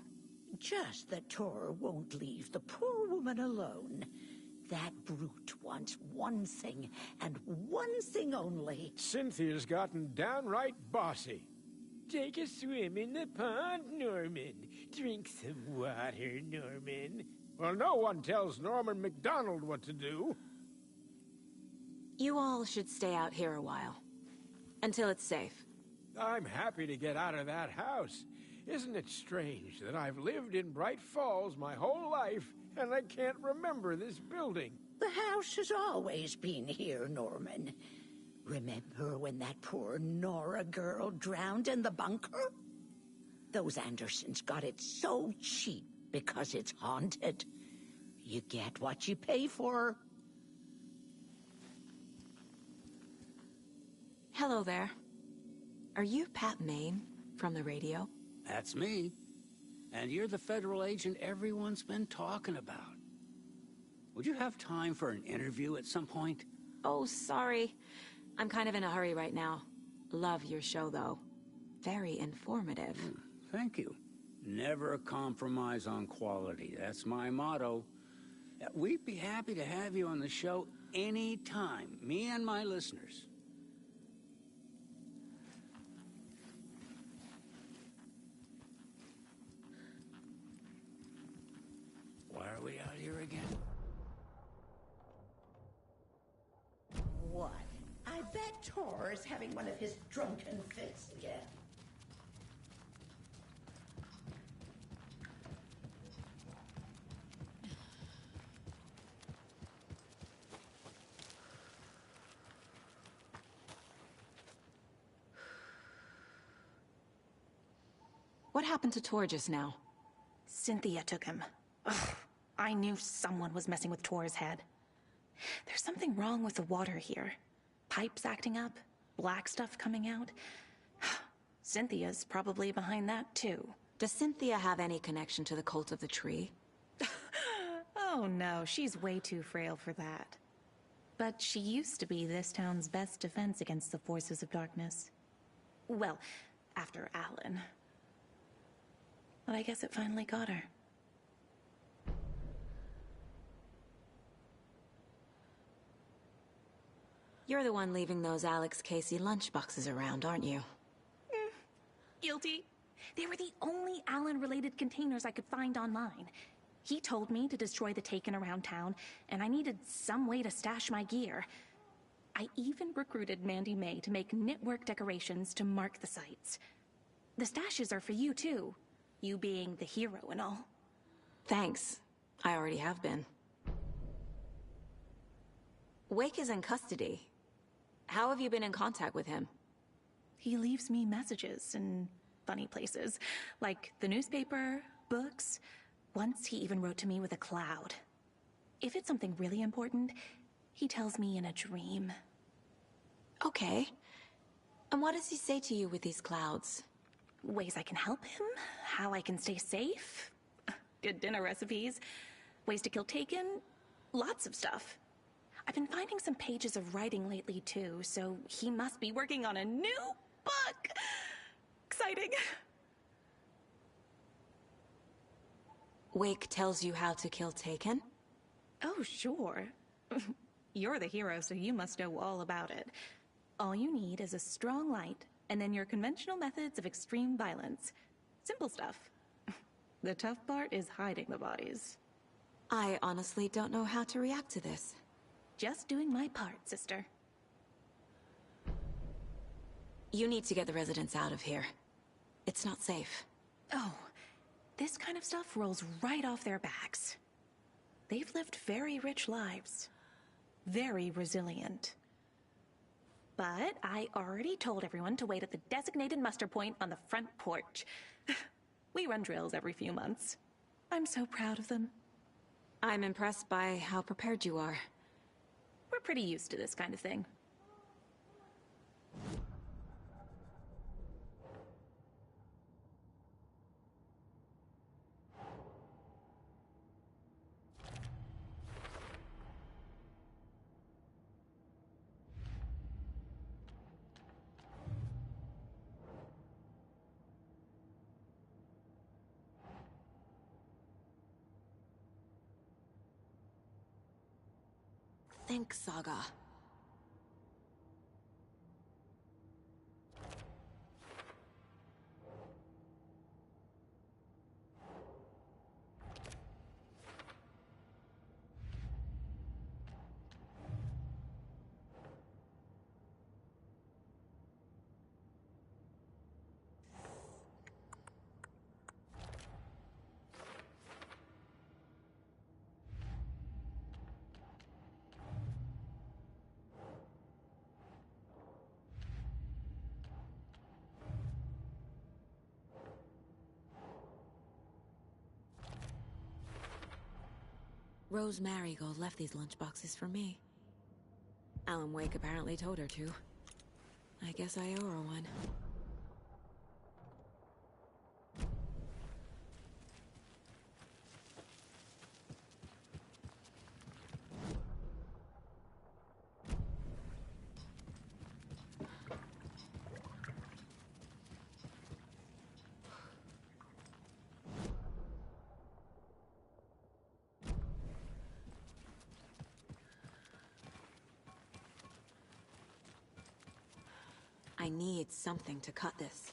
Just that Tor won't leave the poor woman alone. That brute wants one thing, and one thing only. Cynthia's gotten downright bossy. Take a swim in the pond, Norman. Drink some water, Norman. Well, no one tells Norman MacDonald what to do. You all should stay out here a while. Until it's safe. I'm happy to get out of that house. Isn't it strange that I've lived in Bright Falls my whole life, and I can't remember this building? The house has always been here, Norman. Remember when that poor Nora girl drowned in the bunker? Those Andersons got it so cheap because it's haunted. You get what you pay for. Hello there. Are you Pat Maine from the radio? That's me. And you're the federal agent everyone's been talking about. Would you have time for an interview at some point? Oh, sorry. I'm kind of in a hurry right now. Love your show, though. Very informative. Thank you. Never compromise on quality. That's my motto. We'd be happy to have you on the show anytime, me and my listeners. Why are we out here again? What? I bet Tor is having one of his drunken fits again. What happened to Tor just now? Cynthia took him. Ugh, I knew someone was messing with Tor's head. There's something wrong with the water here. Pipes acting up, black stuff coming out. Cynthia's probably behind that, too. Does Cynthia have any connection to the Cult of the Tree? Oh no, she's way too frail for that. But she used to be this town's best defense against the forces of darkness. Well, after Alan. But I guess it finally got her. You're the one leaving those Alex Casey lunchboxes around, aren't you? Guilty. They were the only Alan-related containers I could find online. He told me to destroy the Taken around town, and I needed some way to stash my gear. I even recruited Mandy May to make knitwork decorations to mark the sites. The stashes are for you, too. You being the hero and all. Thanks. I already have been. Wake is in custody. How have you been in contact with him? He leaves me messages in funny places, like the newspaper, books. Once he even wrote to me with a cloud. If it's something really important, he tells me in a dream. Okay. And what does he say to you with these clouds? Ways I can help him, how I can stay safe, good dinner recipes, ways to kill Taken, lots of stuff. I've been finding some pages of writing lately too, so he must be working on a new book. Exciting. Wake tells you how to kill Taken? Oh, sure. You're the hero, so you must know all about it. All you need is a strong light, and then your conventional methods of extreme violence. Simple stuff. The tough part is hiding the bodies. I honestly don't know how to react to this. Just doing my part, sister. You need to get the residents out of here. It's not safe. Oh, this kind of stuff rolls right off their backs. They've lived very rich lives. Very resilient. But I already told everyone to wait at the designated muster point on the front porch. We run drills every few months. I'm so proud of them. I'm impressed by how prepared you are. We're pretty used to this kind of thing. Think, Saga. Rose Marigold left these lunchboxes for me. Alan Wake apparently told her to. I guess I owe her one. I need something to cut this.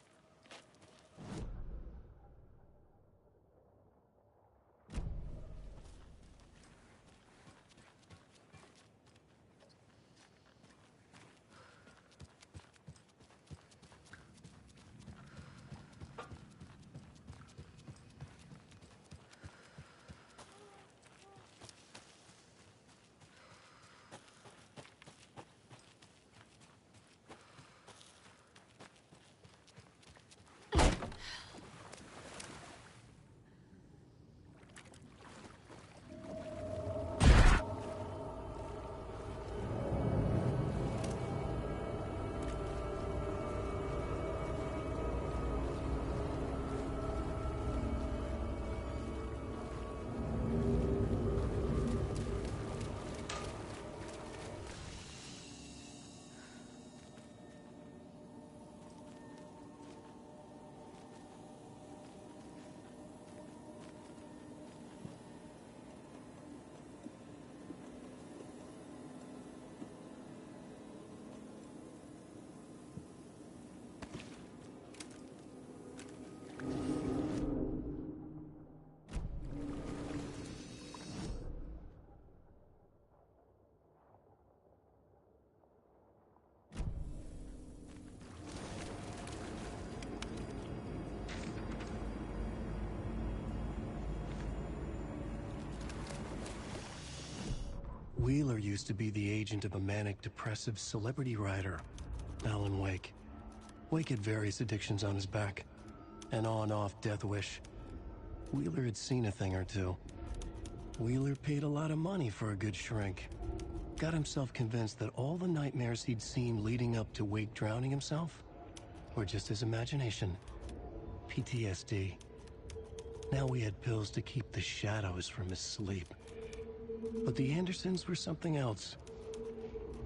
Wheeler used to be the agent of a manic-depressive celebrity writer, Alan Wake. Wake had various addictions on his back, an on-off death wish. Wheeler had seen a thing or two. Wheeler paid a lot of money for a good shrink. Got himself convinced that all the nightmares he'd seen leading up to Wake drowning himself were just his imagination. PTSD. Now we had pills to keep the shadows from his sleep. But the Andersons were something else.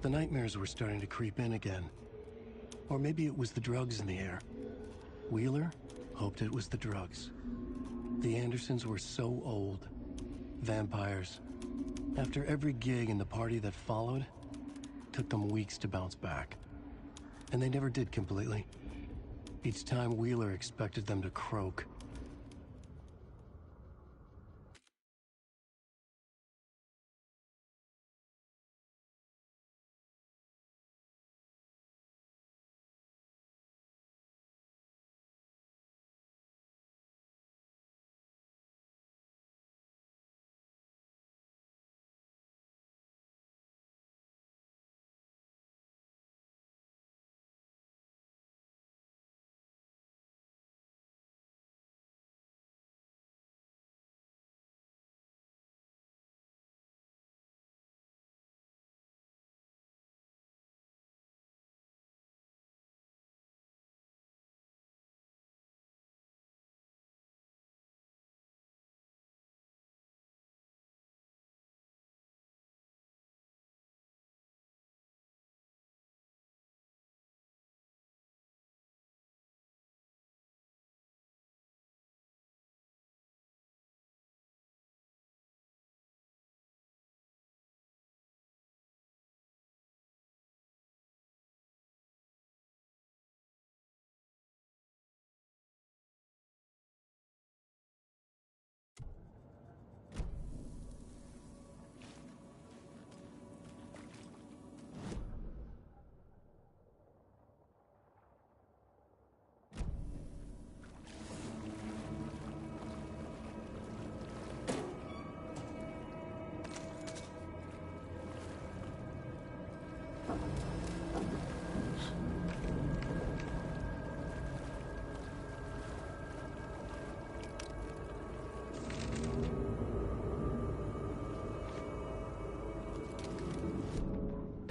The nightmares were starting to creep in again. Or maybe it was the drugs in the air. Wheeler hoped it was the drugs. The Andersons were so old. Vampires. After every gig and the party that followed, took them weeks to bounce back. And they never did completely. Each time Wheeler expected them to croak.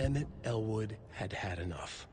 Emmett Elwood had had enough.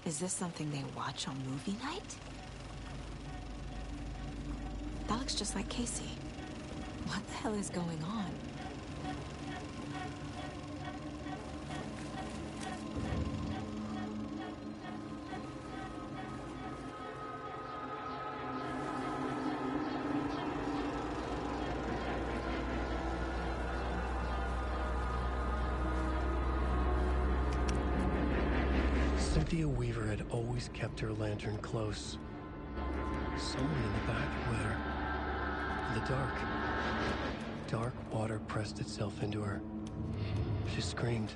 Is this something they watch on movie night? That looks just like Casey. What the hell is going on? Cynthia Weaver had always kept her lantern close. Someone in the back where? In the dark. Dark water pressed itself into her. She screamed.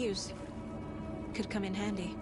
use. Could come in handy.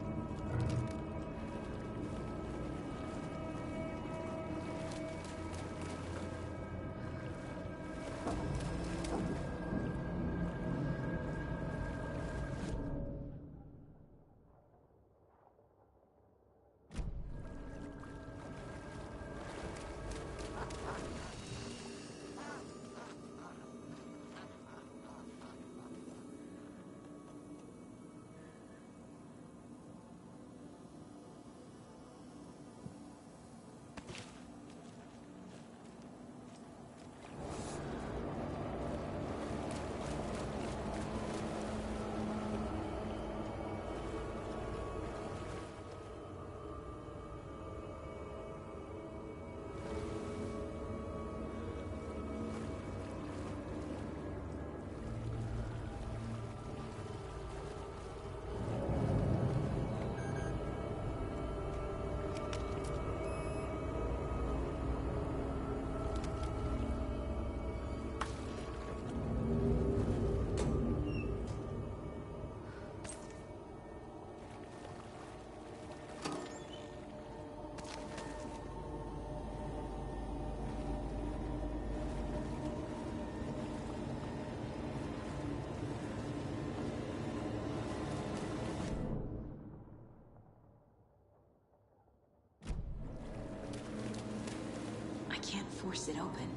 I can't force it open.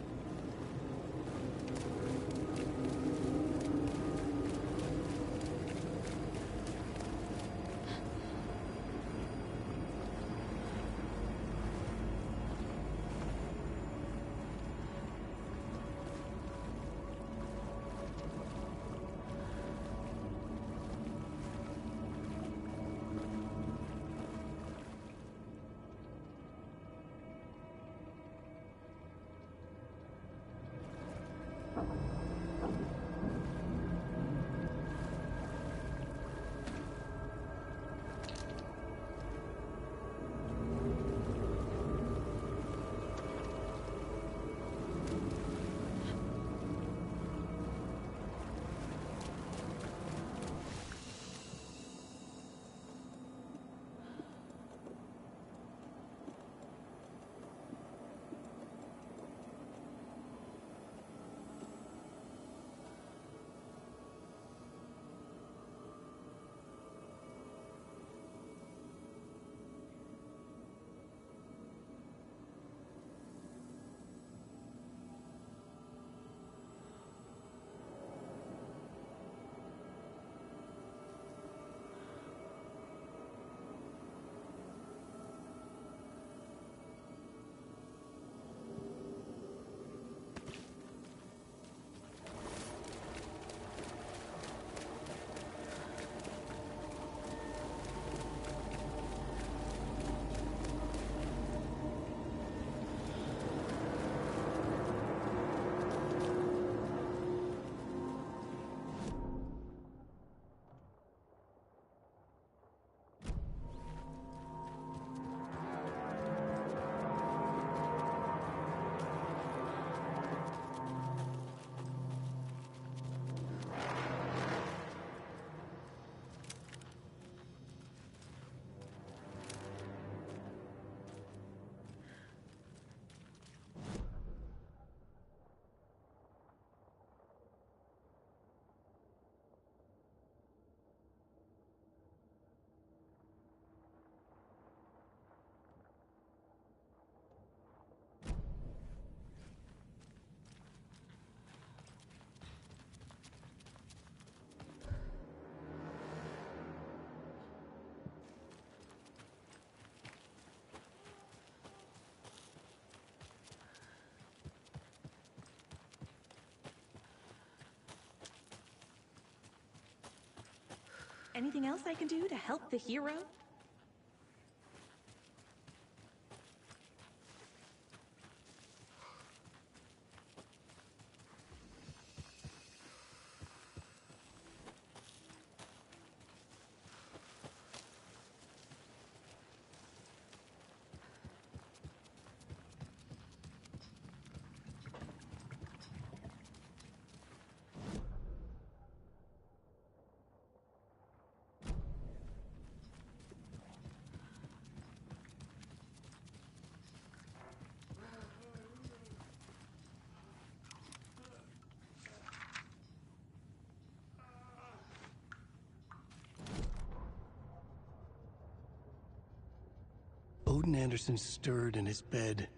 Anything else I can do to help the hero? Odin Anderson stirred in his bed.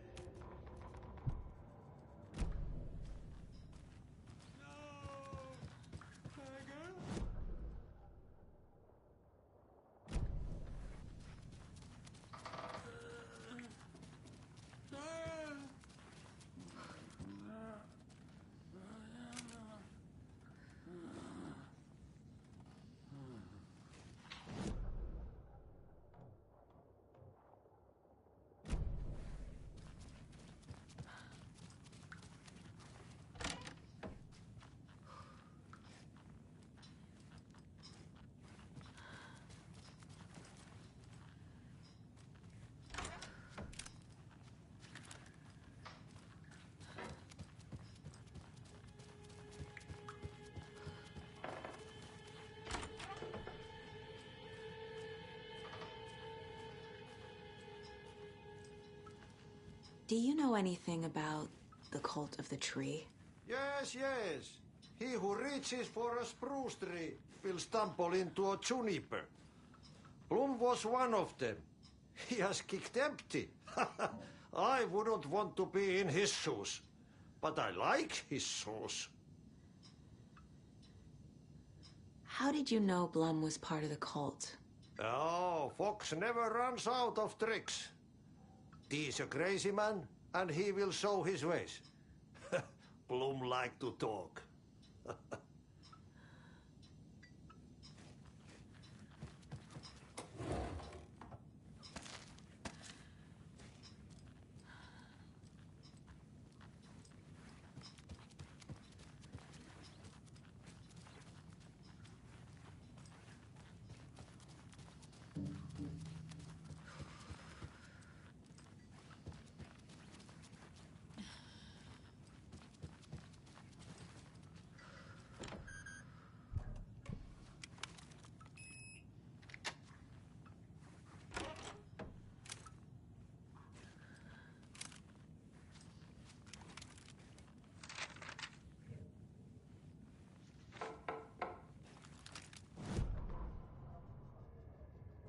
Do you know anything about the Cult of the Tree? Yes, yes. He who reaches for a spruce tree will stumble into a juniper. Bloom was one of them. He has kicked empty. I wouldn't want to be in his shoes, but I like his shoes. How did you know Blum was part of the cult? Oh, Fox never runs out of tricks. He's a crazy man, and he will show his ways. Bloom like to talk.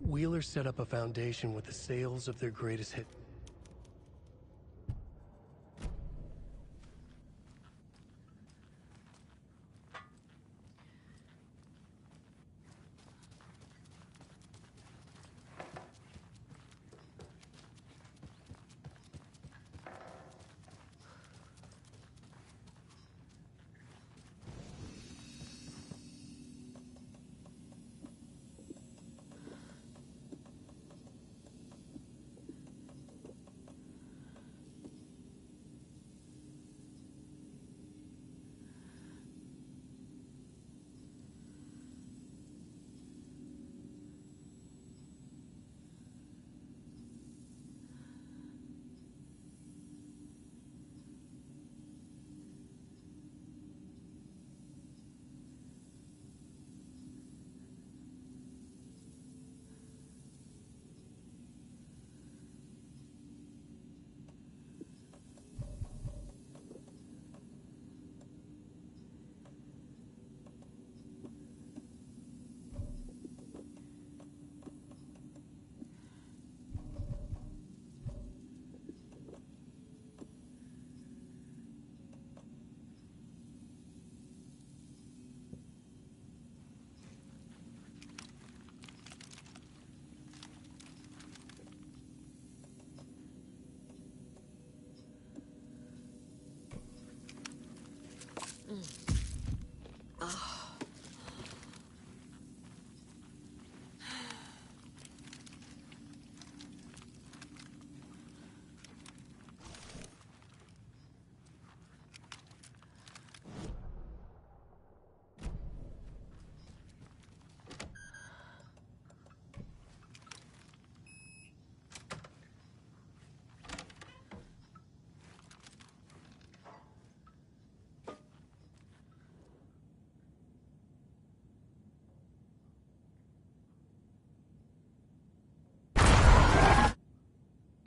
Wheeler set up a foundation with the sales of their greatest hit.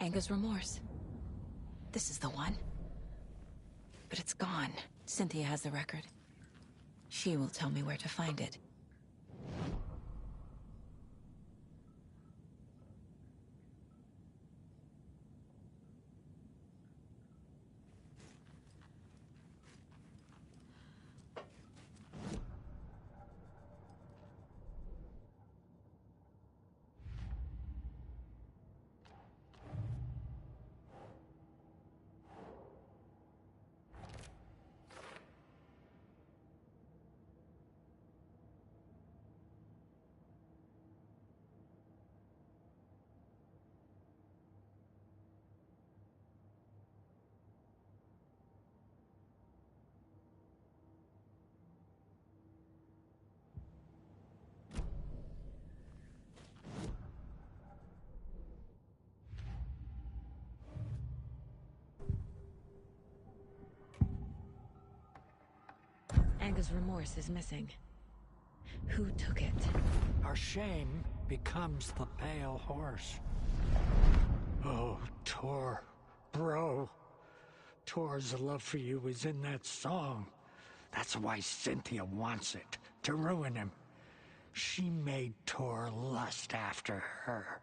Anger's remorse. This is the one. But it's gone. Cynthia has the record. She will tell me where to find it. Anga's remorse is missing. Who took it? Our shame becomes the pale horse. Oh, Tor. Bro. Tor's love for you is in that song. That's why Cynthia wants it, to ruin him. She made Tor lust after her.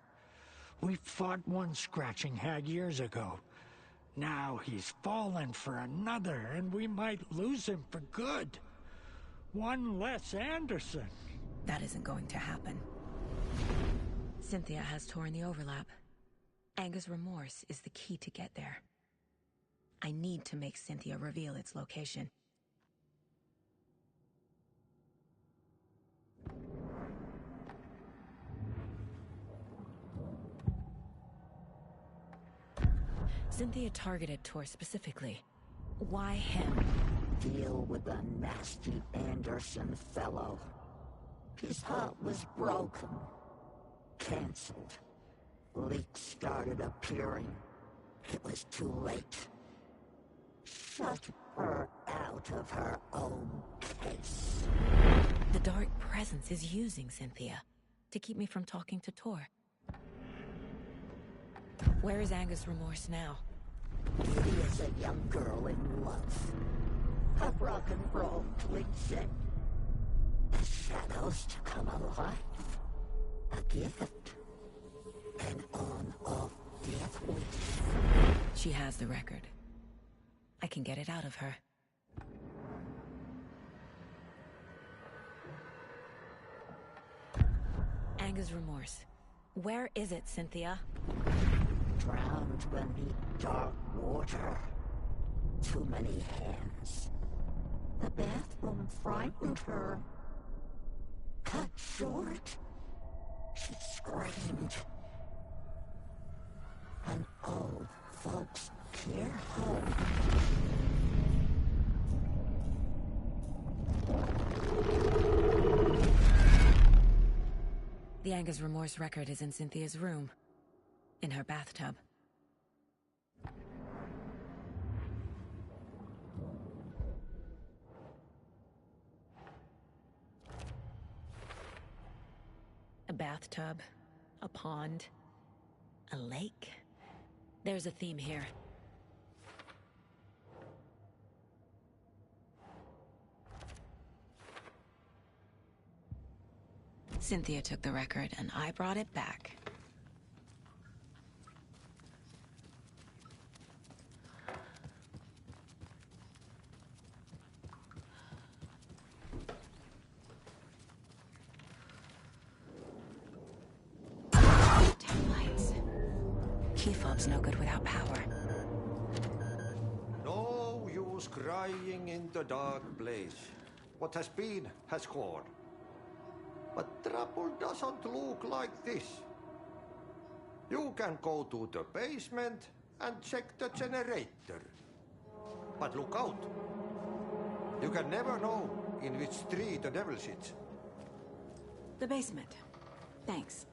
We fought one scratching hag years ago. Now he's fallen for another, and we might lose him for good. One less Anderson. That isn't going to happen. Cynthia has Tor in the overlap. Anga's remorse is the key to get there. I need to make Cynthia reveal its location. Cynthia targeted Tor specifically. Why him? Deal with the nasty Anderson fellow. His heart was broken. Cancelled. Leaks started appearing. It was too late. Shut her out of her own case. The Dark Presence is using Cynthia to keep me from talking to Tor. Where is Anga's remorse now? He is a young girl in love. A rock and roll cliche. The shadows to come alive. A gift. An on-off death wish. She has the record. I can get it out of her. Anga's remorse. Where is it, Cynthia? Drowned beneath dark water. Too many hands. The bathroom frightened her. Cut short. She screamed. An old folks' care home. The Anga's remorse record is in Cynthia's room. In her bathtub. A bathtub, a pond, a lake. There's a theme here. Cynthia took the record and I brought it back. Key fob's no good without power. No use crying in the dark place. What has been has gone. But trouble doesn't look like this. You can go to the basement and check the generator. But look out. You can never know in which tree the devil sits. The basement. Thanks.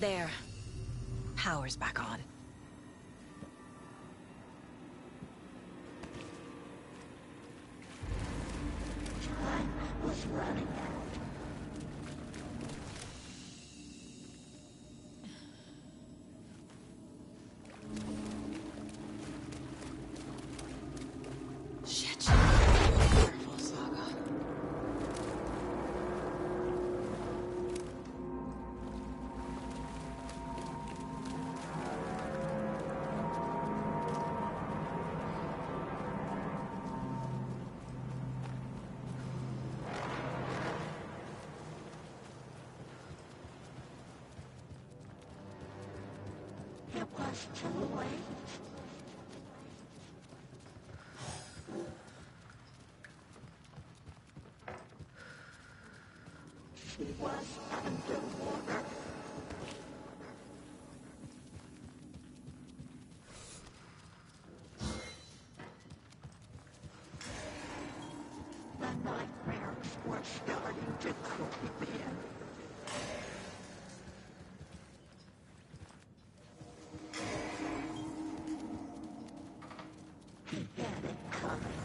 There. Power's back on. Time was running out. Shit. Careful, Saga. It was too late. She was underwater. The nightmares were starting to creep in. He had it coming.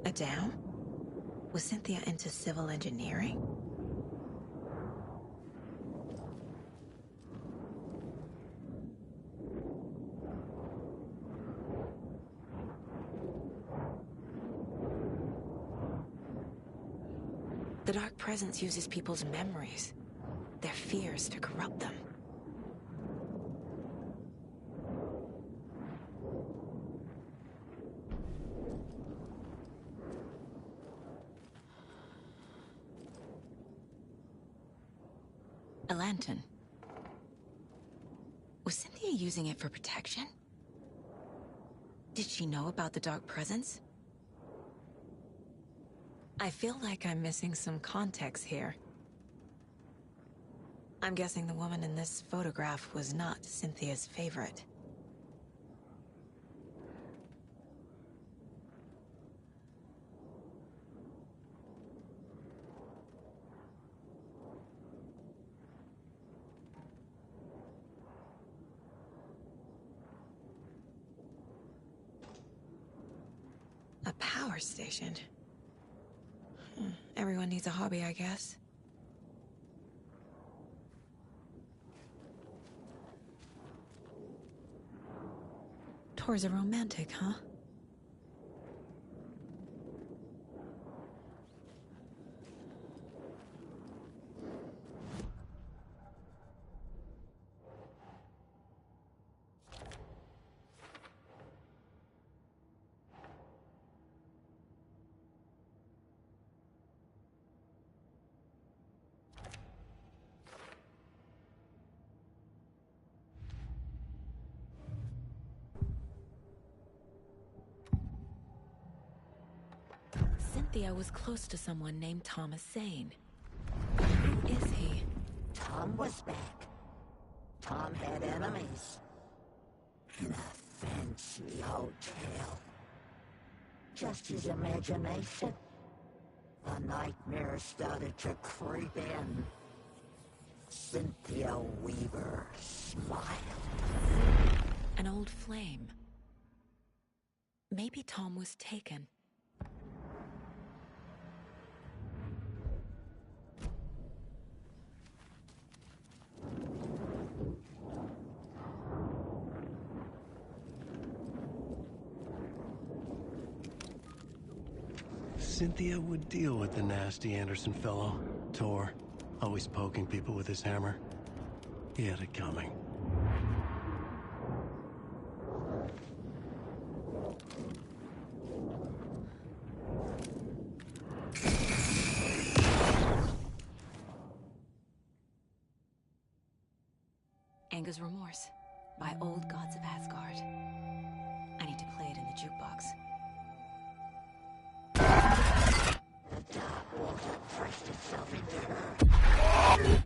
A dam? Was Cynthia into civil engineering? The Dark Presence uses people's memories, their fears to corrupt them. A lantern. Was Cynthia using it for protection? Did she know about the Dark Presence? I feel like I'm missing some context here. I'm guessing the woman in this photograph was not Cynthia's favorite. A power station. Everyone needs a hobby, I guess. Tor's a romantic, huh? Cynthia was close to someone named Thomas Zane. Who is he? Tom was back. Tom had enemies. In a fancy hotel. Just his imagination. The nightmare started to creep in. Cynthia Weaver smiled. An old flame. Maybe Tom was taken. Cynthia would deal with the nasty Anderson fellow, Tor, always poking people with his hammer. He had it coming. Anger's Remorse by Old Gods of Asgard. I need to play it in the jukebox. The dark water pressed itself into her.